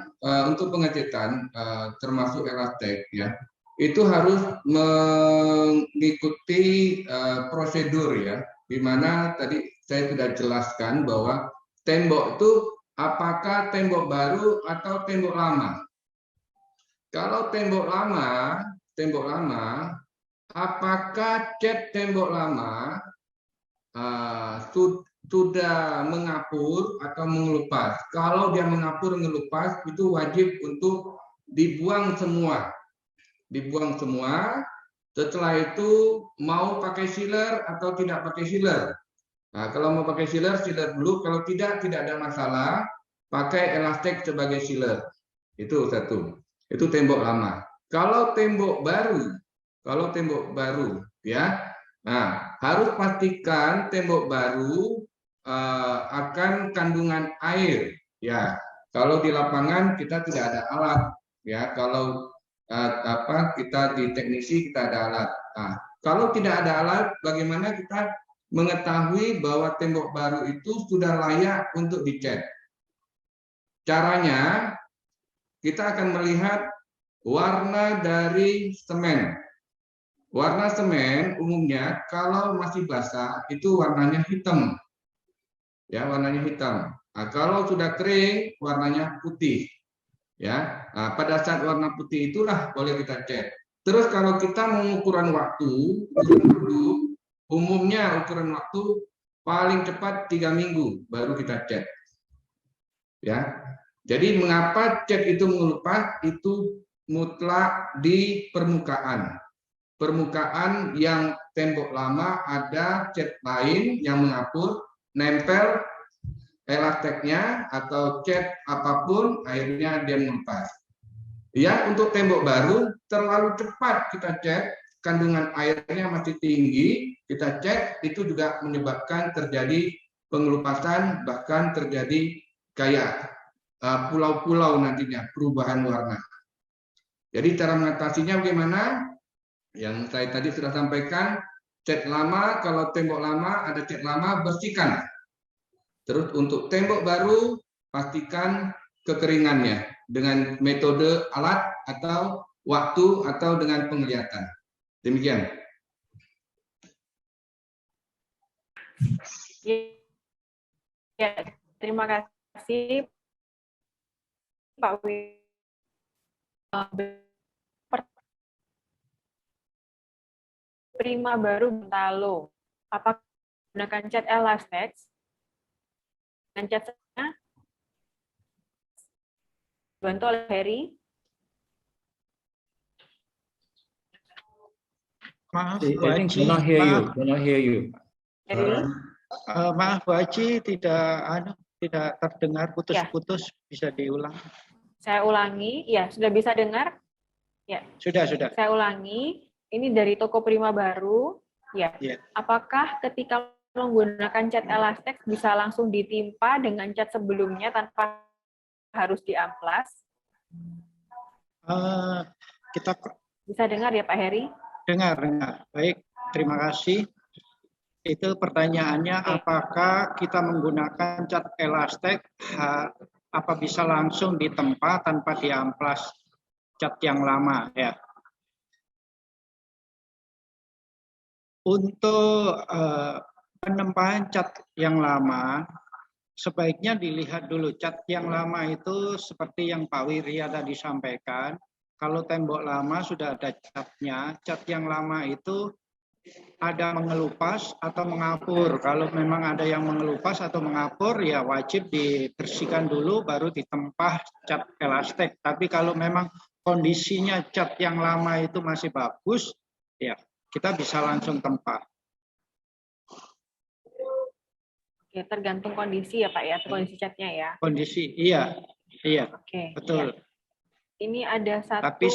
termasuk Elastex ya, itu harus mengikuti prosedur ya, di mana tadi saya sudah jelaskan bahwa tembok itu apakah tembok baru atau tembok lama. Kalau tembok lama, apakah cat tembok lama sudah mengapur atau mengelupas? Kalau dia mengapur mengelupas, itu wajib untuk dibuang semua. Setelah itu mau pakai sealer atau tidak pakai sealer. Nah, kalau mau pakai sealer dulu. Kalau tidak ada masalah. Pakai Elastex sebagai sealer. Itu satu. Itu tembok lama. Kalau tembok baru, ya. Nah, harus pastikan tembok baru akan kandungan air. Ya, kalau di lapangan kita tidak ada alat. Ya, kalau kita di teknisi kita ada alat. Nah, kalau tidak ada alat, bagaimana kita mengetahui bahwa tembok baru itu sudah layak untuk dicat? Caranya, kita akan melihat warna dari semen. Warna semen umumnya kalau masih basah itu warnanya hitam. Ya, warnanya hitam. Nah, kalau sudah kering warnanya putih. Ya, nah, pada saat warna putih itulah boleh kita cek. Terus kalau kita mengukuran waktu, umumnya ukuran waktu paling cepat 3 minggu baru kita cek. Ya, jadi mengapa cek itu mengelupas? Itu mutlak di permukaan. Permukaan yang tembok lama ada cat lain yang mengapur, nempel elasteknya atau cat apapun, akhirnya dia mengelupas. Ya, untuk tembok baru terlalu cepat kita cek, kandungan airnya masih tinggi, kita cek itu juga menyebabkan terjadi pengelupasan, bahkan terjadi kayak pulau-pulau nantinya perubahan warna. Jadi cara mengatasinya bagaimana? Yang saya tadi sudah sampaikan, cat lama, kalau tembok lama ada cat lama, bersihkan. Terus untuk tembok baru, pastikan kekeringannya dengan metode alat atau waktu atau dengan penglihatan. Demikian. Ya, terima kasih Pak Wi. Prima baru Bentalo, apakah menggunakan cat elastex dan catnya bantu oleh Heri? Maaf Bu Haji, Cannot hear you. Heri? Maaf Bu Haji, tidak terdengar, putus-putus, bisa diulang. Saya ulangi, ya sudah bisa dengar? Ya. Sudah. Saya ulangi. Ini dari toko Prima baru, ya. Apakah ketika menggunakan cat elastex bisa langsung ditimpa dengan cat sebelumnya tanpa harus diamplas? Kita bisa dengar ya Pak Heri? Dengar. Baik, terima kasih. Itu pertanyaannya, apakah kita menggunakan cat elastex apa bisa langsung ditempa tanpa diamplas cat yang lama, ya? Untuk penempaan cat yang lama, sebaiknya dilihat dulu cat yang lama itu seperti yang Pak Wirya tadi sampaikan. Kalau tembok lama sudah ada catnya, cat yang lama itu ada mengelupas atau mengapur. Kalau memang ada yang mengelupas atau mengapur, ya wajib dibersihkan dulu baru ditempah cat elastik. Tapi kalau memang kondisinya cat yang lama itu masih bagus, ya kita bisa langsung tempah. Oke, tergantung kondisi ya Pak ya, kondisi catnya ya. Kondisi, iya. Oke, betul. Iya. Ini ada satu. Tapi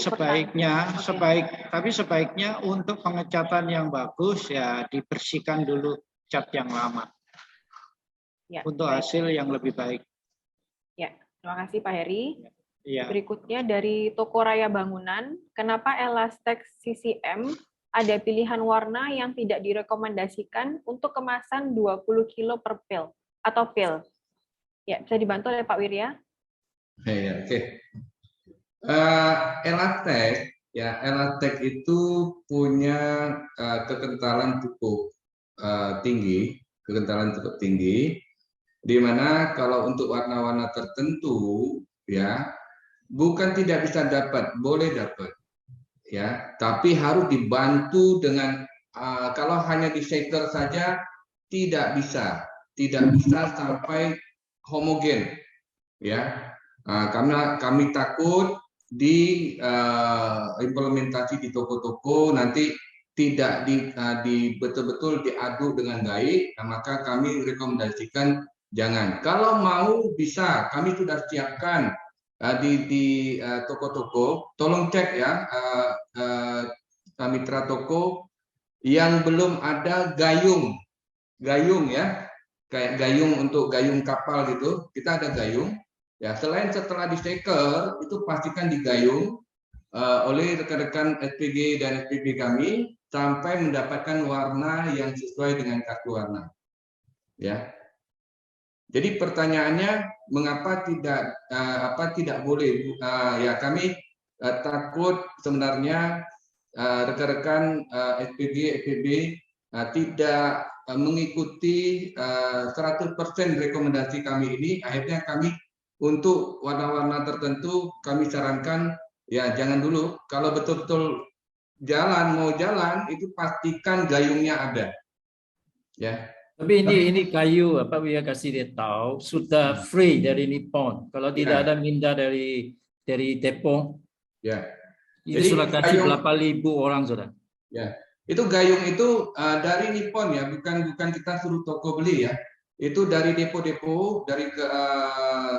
sebaiknya untuk pengecatan yang bagus ya dibersihkan dulu cat yang lama. Ya, untuk hasil yang lebih baik. Ya, terima kasih Pak Heri. Ya. Berikutnya dari Toko Raya Bangunan, kenapa elastex CCM ada pilihan warna yang tidak direkomendasikan untuk kemasan 20 kilo per pil atau pil? Ya, bisa dibantu oleh Pak Wirya? Oke. Elastex itu punya kekentalan cukup tinggi, di mana kalau untuk warna-warna tertentu ya bukan tidak bisa dapat, boleh dapat. Ya, tapi harus dibantu dengan kalau hanya di shaker saja tidak bisa sampai homogen, ya. Karena kami takut di implementasi di toko-toko nanti tidak betul-betul diaduk dengan baik, maka kami rekomendasikan jangan. Kalau mau bisa, kami sudah siapkan di toko-toko, tolong cek ya mitra toko yang belum ada gayung ya, kayak gayung untuk gayung kapal gitu, kita ada gayung ya. Setelah di steker itu pastikan digayung oleh rekan-rekan SPG dan SPB kami sampai mendapatkan warna yang sesuai dengan kartu warna ya. Jadi pertanyaannya mengapa tidak boleh? Ya kami takut sebenarnya rekan-rekan FPB tidak mengikuti 100% rekomendasi kami ini. Akhirnya kami untuk warna-warna tertentu kami sarankan ya jangan dulu. Kalau betul-betul mau jalan itu pastikan gayungnya ada. Ya. Tapi ini kayu apa Buya kasih dia tahu sudah free dari Nippon. Kalau tidak ada minta dari depo. Ya. Itu Jadi sudah kasih gayung, berapa ribu orang sudah. Ya. Itu gayung itu dari Nippon ya, bukan kita suruh toko beli ya. Itu dari depo-depo, dari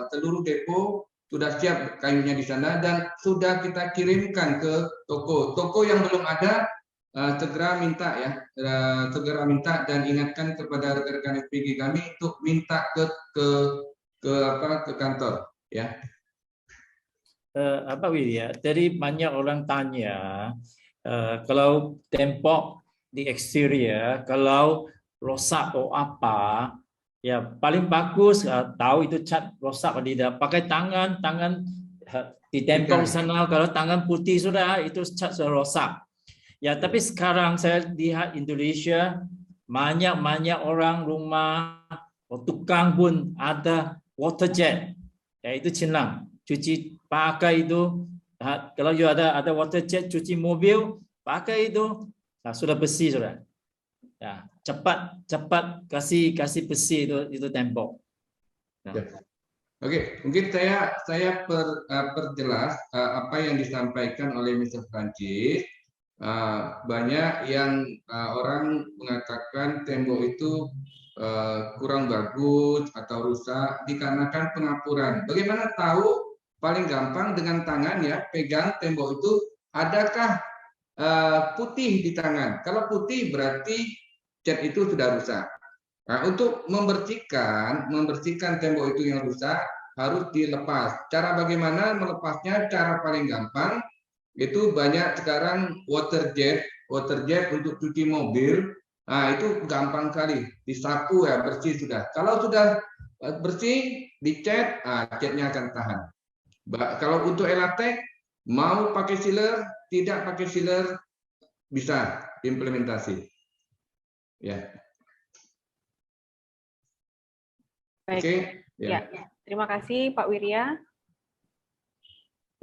seluruh depo sudah siap kayunya di sana dan sudah kita kirimkan ke toko. Toko yang belum ada segera minta ya, segera minta dan ingatkan kepada rekan-rekan FPG kami untuk minta ke kantor ya. Apa Widya? Jadi banyak orang tanya kalau tembok di eksterior kalau rosak atau apa, ya paling bagus tahu itu cat rosak atau tidak. Pakai tangan di tembok sana. Kalau tangan putih sudah itu cat sudah rosak. Ya, tapi sekarang saya lihat Indonesia banyak orang rumah tukang pun ada water jet. Ya itu senang. Cuci pakai itu. Kalau you ada water jet cuci mobil pakai itu sudah bersih sudah. Ya, cepat kasih besi itu tembok. Ya. Oke, mungkin saya perjelas apa yang disampaikan oleh Mr. Francis. Banyak yang orang mengatakan tembok itu kurang bagus atau rusak dikarenakan pengapuran. Bagaimana tahu? Paling gampang dengan tangan ya, pegang tembok itu adakah putih di tangan. Kalau putih berarti cat itu sudah rusak. Nah, untuk membersihkan tembok itu yang rusak harus dilepas. Cara bagaimana melepasnya? Cara paling gampang itu banyak sekarang water jet untuk cuci mobil. Nah, itu gampang kali, disapu ya bersih sudah. Kalau sudah bersih, dicat, catnya akan tahan. Kalau untuk elatex mau pakai sealer, tidak pakai sealer bisa implementasi. Ya. Baik. Oke. Ya. Terima kasih Pak Wirya.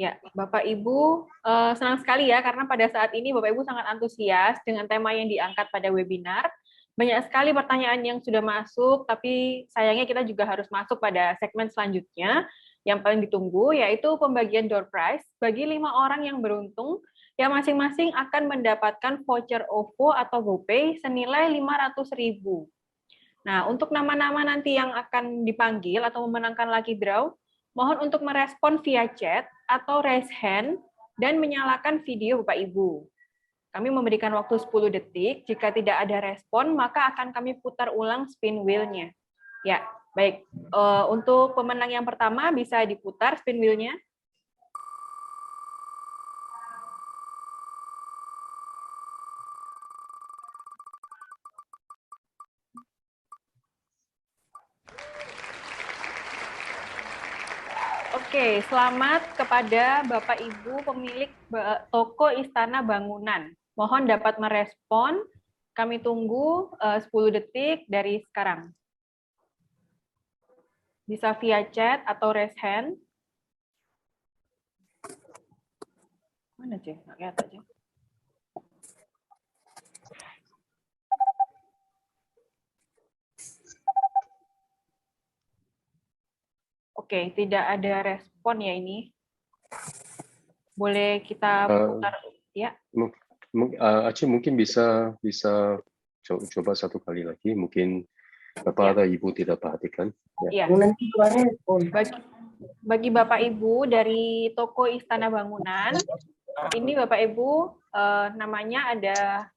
Ya, Bapak Ibu, senang sekali ya karena pada saat ini Bapak Ibu sangat antusias dengan tema yang diangkat pada webinar. Banyak sekali pertanyaan yang sudah masuk, tapi sayangnya kita juga harus masuk pada segmen selanjutnya yang paling ditunggu, yaitu pembagian door prize bagi 5 orang yang beruntung yang masing-masing akan mendapatkan voucher OVO atau GoPay senilai 500.000. Nah, untuk nama-nama nanti yang akan dipanggil atau memenangkan lucky draw, mohon untuk merespon via chat atau raise hand dan menyalakan video Bapak Ibu. Kami memberikan waktu 10 detik. Jika tidak ada respon, maka akan kami putar ulang spin wheel-nya. Ya, baik. Untuk pemenang yang pertama bisa diputar spin wheel-nya. Oke, selamat kepada Bapak Ibu pemilik toko Istana Bangunan. Mohon dapat merespon. Kami tunggu 10 detik dari sekarang. Bisa via chat atau raise hand. Mana Cek? Nggak kelihatan Cek. Oke, tidak ada respon ya ini. Boleh kita putar ya? Aceh mungkin bisa coba satu kali lagi. Mungkin Bapak atau Ibu tidak perhatikan. Ya. Bagi Bapak Ibu dari toko Istana Bangunan, ini Bapak Ibu namanya ada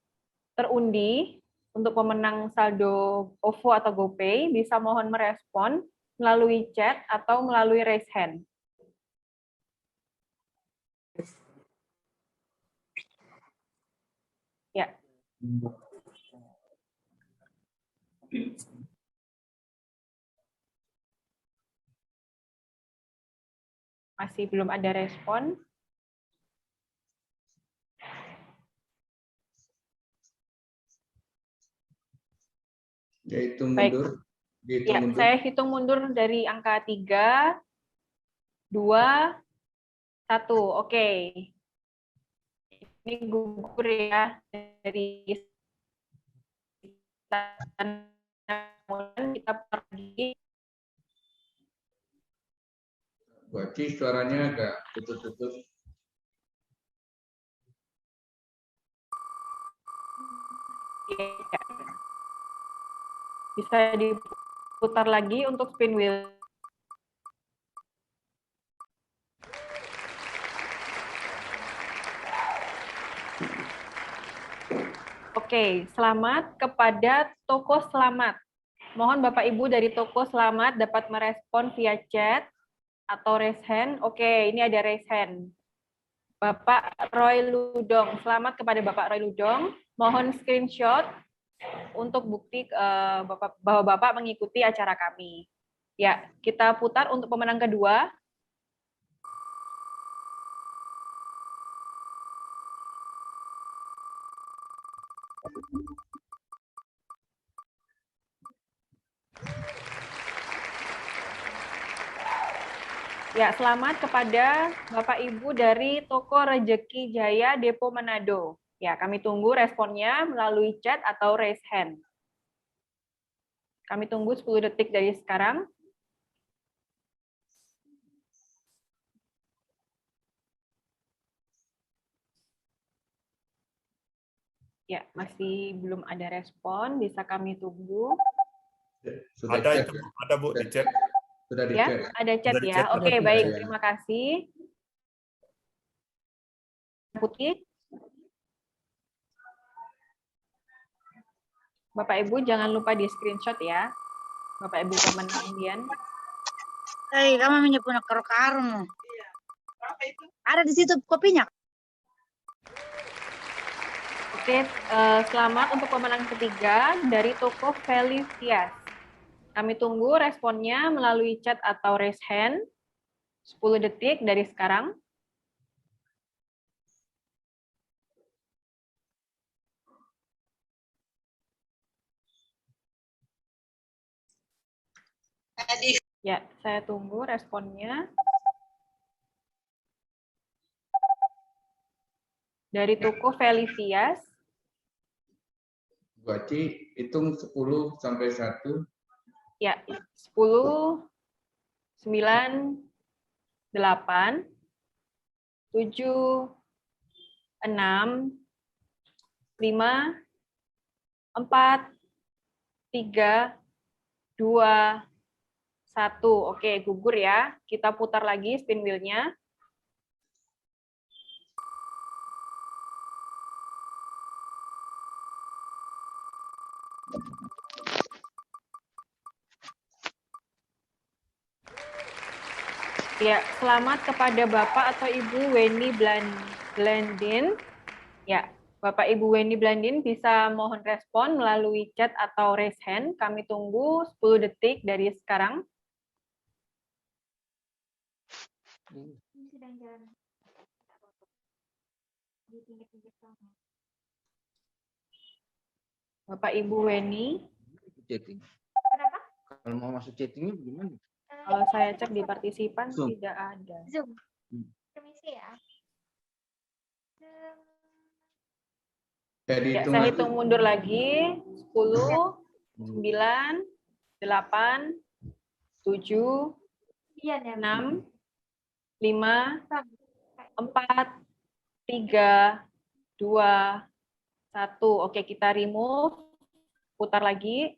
terundi untuk pemenang saldo OVO atau GoPay, bisa mohon merespon melalui chat atau melalui raise hand. Ya. Masih belum ada respon. Dia hitung Baik. mundur. Dihitung Ya, mundur. saya hitung mundur dari angka 3, 2, 1. Oke. Ini gugur ya dari kita pergi. Bu Aci, suaranya agak putus-putus. Bisa diputar lagi untuk spin wheel. Oke, selamat kepada Toko Selamat. Mohon Bapak Ibu dari Toko Selamat dapat merespon via chat atau raise hand. Oke, ini ada raise hand. Bapak Roy Ludong, selamat kepada Bapak Roy Ludong. Mohon screenshot untuk bukti bahwa Bapak mengikuti acara kami. Ya, kita putar untuk pemenang kedua. Ya, selamat kepada Bapak Ibu dari Toko Rejeki Jaya Depo Manado. Ya, kami tunggu responnya melalui chat atau raise hand. Kami tunggu 10 detik dari sekarang. Ya, masih belum ada respon, bisa kami tunggu. Sudah Ada chat, itu, ya? ada Bu di chat. Sudah di Ya, chat. ada chat Sudah di ya. chat. Oke, Ya, baik. ya. Terima kasih. Putih. Bapak Ibu jangan lupa di screenshot ya. Bapak Ibu pemenang undian. Hei, kamu menyebut karo-karo. Ada di situ kopinya. Oke, selamat untuk pemenang ketiga dari Toko Felicias. Kami tunggu responnya melalui chat atau raise hand. 10 detik dari sekarang. Ya, saya tunggu responnya. Dari Toko Felicias. Bu Aci, hitung 10 sampai 1. Ya, 10, 9, 8, 7, 6, 5, 4, 3, 2, 1. Oke, gugur ya. Kita putar lagi spin wheel-nya. Ya, selamat kepada Bapak atau Ibu Weni Blandin. Ya, Bapak Ibu Weni Blandin bisa mohon respon melalui chat atau raise hand. Kami tunggu 10 detik dari sekarang. Sedang jalan. Di pinggir-pinggir sana. Bapak Ibu Weni. Chatting. Kenapa? Kalau mau masuk chattingnya gimana? Kalau saya cek di partisipan tidak ada. Zoom. Permisi ya. Ya, saya hitung mundur lagi. 10, 9, 8, 7, 6, 5, 4, 3, 2, 1. Oke, kita remove. Putar lagi.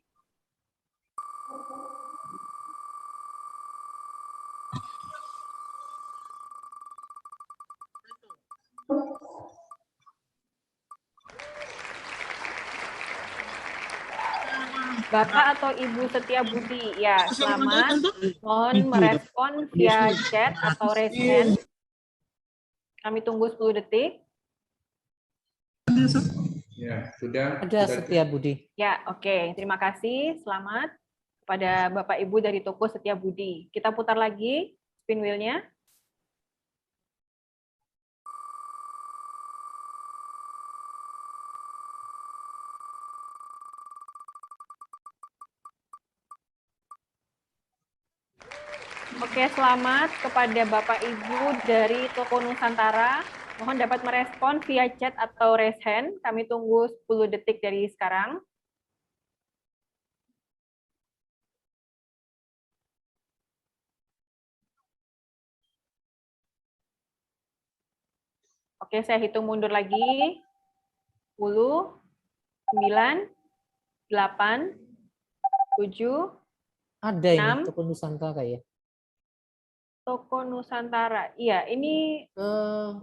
Bapak atau Ibu Setia Budi, ya selamat. Mohon merespon via chat atau raise hand. Kami tunggu 10 detik. Ya, sudah. Ada sudah Setia Budi. Ya, oke. Terima kasih. Selamat kepada Bapak Ibu dari Toko Setia Budi. Kita putar lagi spin wheel-nya. Oke, selamat kepada Bapak Ibu dari Toko Nusantara. Mohon dapat merespon via chat atau raise hand. Kami tunggu 10 detik dari sekarang. Oke, saya hitung mundur lagi. 10, 9, 8, 7, Ada ini 6. Toko Nusantara ya. Toko Nusantara. Iya, ini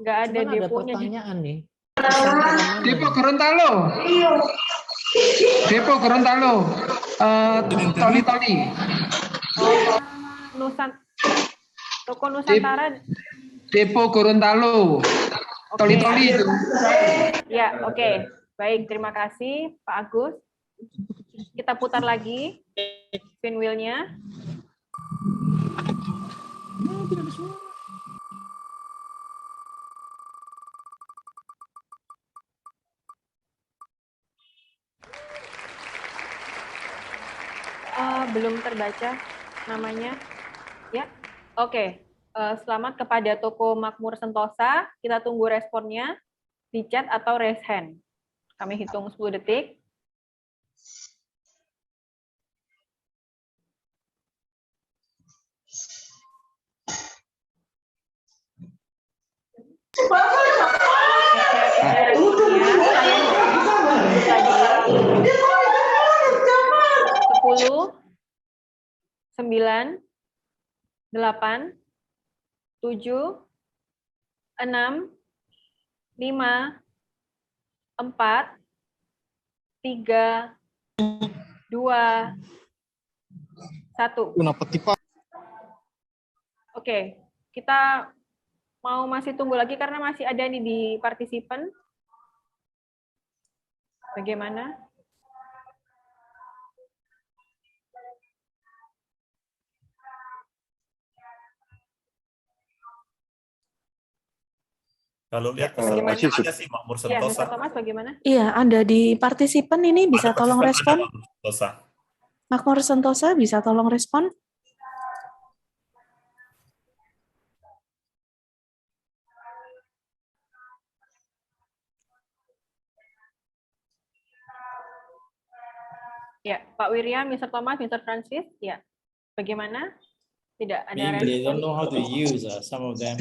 nggak ada Cuman ada deponya. pertanyaan nih. Nusantara mana Depo nih? Gorontalo. Depo Gorontalo. Toli-toli. Toko Nusantara. Depo Gorontalo. Toli-toli itu. Ya, oke. Baik, terima kasih Pak Agus. Kita putar lagi pinwheel-nya. Belum terbaca namanya. Ya, oke. Selamat kepada Toko Makmur Sentosa. Kita tunggu responnya di chat atau raise hand. Kami hitung 10 detik. Sepuluh, 9, 8, 7, 6, 5, 4, 3, 2, 1. Oke, kita mau masih tunggu lagi karena masih ada nih di partisipan. Bagaimana? Kalau lihat Bagaimana? ada sih Makmur Iya, Mr. Sentosa. Thomas bagaimana? Iya, ada di partisipan ini bisa Ada tolong partisipan, respon. ada Makmur Sentosa. Makmur Sentosa bisa tolong respon. Ya, Pak Wirya, Mr. Thomas, Mr. Francis, ya. Bagaimana? Tidak ada Maybe they don't respon. know how to use some of them.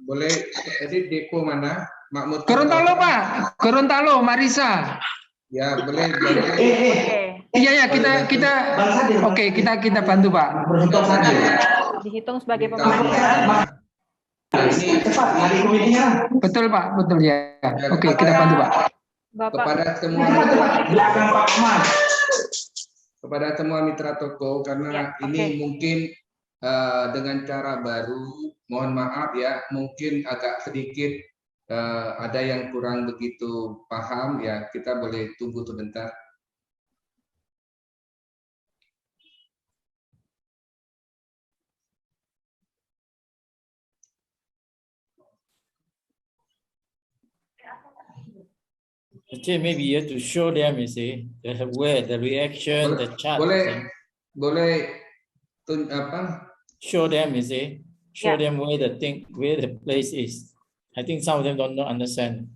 Boleh edit depo mana? Makmur Gorontalo, Pak. Gorontalo, Marisa. Ya, boleh. Iya ya, kita bantu, Pak. Dihitung sebagai pemenang. Betul, Pak. Betul ya. Oke, kita bantu, Pak. Kepada semua mitra toko, karena ini mungkin dengan cara baru, mohon maaf ya, mungkin agak sedikit ada yang kurang begitu paham ya, kita boleh tunggu sebentar. Okay, maybe you have to show them, you see, where the reaction, the chat. Boleh show them, you see, show them where the place is. I think some of them don't understand.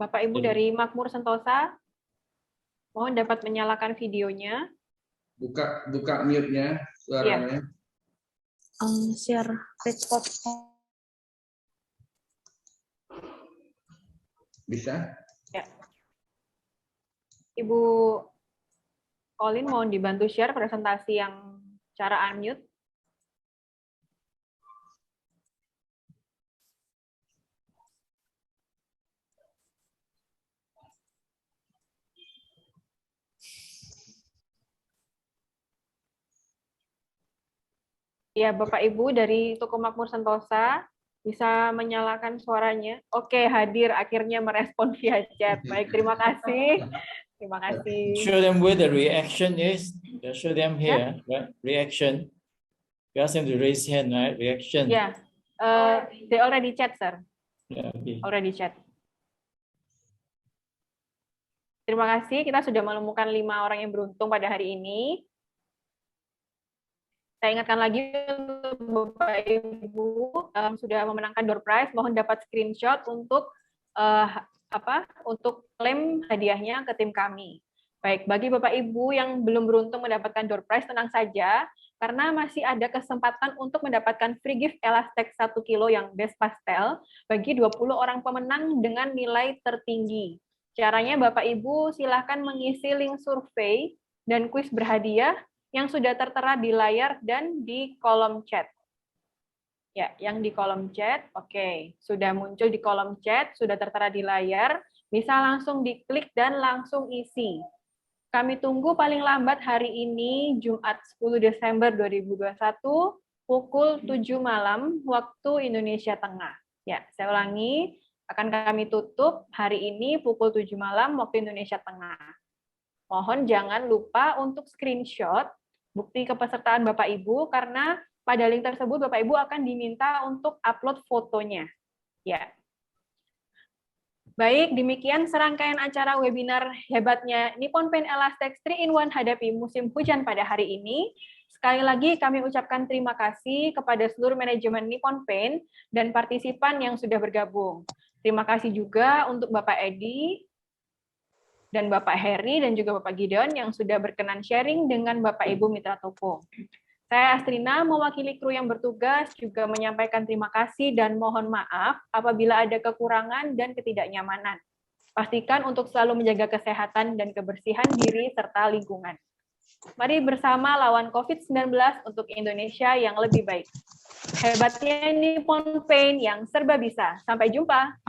Bapak Ibu dari Makmur Sentosa, mohon dapat menyalakan videonya. Buka mute-nya, suaranya. Share record. Bisa? Ya. Ibu Colin mohon dibantu share presentasi yang cara unmute. Ya, Bapak Ibu dari Toko Makmur Sentosa bisa menyalakan suaranya. Oke, hadir akhirnya merespon via chat. Baik, terima kasih. Terima kasih. Show them where the reaction is. Just show them here, right? Reaction. You ask them to raise hand, right? Reaction. Yeah, they already chat, sir. Yeah, okay. Already chat. Terima kasih. Kita sudah menemukan 5 orang yang beruntung pada hari ini. Saya ingatkan lagi untuk Bapak Ibu sudah memenangkan door prize, mohon dapat screenshot untuk untuk klaim hadiahnya ke tim kami. Baik, bagi Bapak Ibu yang belum beruntung mendapatkan door prize, tenang saja, karena masih ada kesempatan untuk mendapatkan free gift Elastex 1 kilo yang best pastel bagi 20 orang pemenang dengan nilai tertinggi. Caranya Bapak Ibu silahkan mengisi link survei dan kuis berhadiah yang sudah tertera di layar dan di kolom chat. Ya, yang di kolom chat, oke. Sudah muncul di kolom chat, sudah tertera di layar, bisa langsung diklik dan langsung isi. Kami tunggu paling lambat hari ini, Jumat 10 Desember 2021, pukul 7 malam, waktu Indonesia Tengah. Ya, saya ulangi, akan kami tutup hari ini pukul 7 malam, waktu Indonesia Tengah. Mohon jangan lupa untuk screenshot bukti kepesertaan Bapak Ibu, karena pada link tersebut Bapak Ibu akan diminta untuk upload fotonya. Ya. Baik, demikian serangkaian acara webinar hebatnya Nippon Paint Elastex 3-in-1 hadapi musim hujan pada hari ini. Sekali lagi kami ucapkan terima kasih kepada seluruh manajemen Nippon Paint dan partisipan yang sudah bergabung. Terima kasih juga untuk Bapak Edi, dan Bapak Heri, dan juga Bapak Gideon yang sudah berkenan sharing dengan Bapak Ibu Mitra Toko. Saya Astrina, mewakili kru yang bertugas, juga menyampaikan terima kasih dan mohon maaf apabila ada kekurangan dan ketidaknyamanan. Pastikan untuk selalu menjaga kesehatan dan kebersihan diri serta lingkungan. Mari bersama lawan COVID-19 untuk Indonesia yang lebih baik. Hebatnya Nippon Paint yang serba bisa. Sampai jumpa.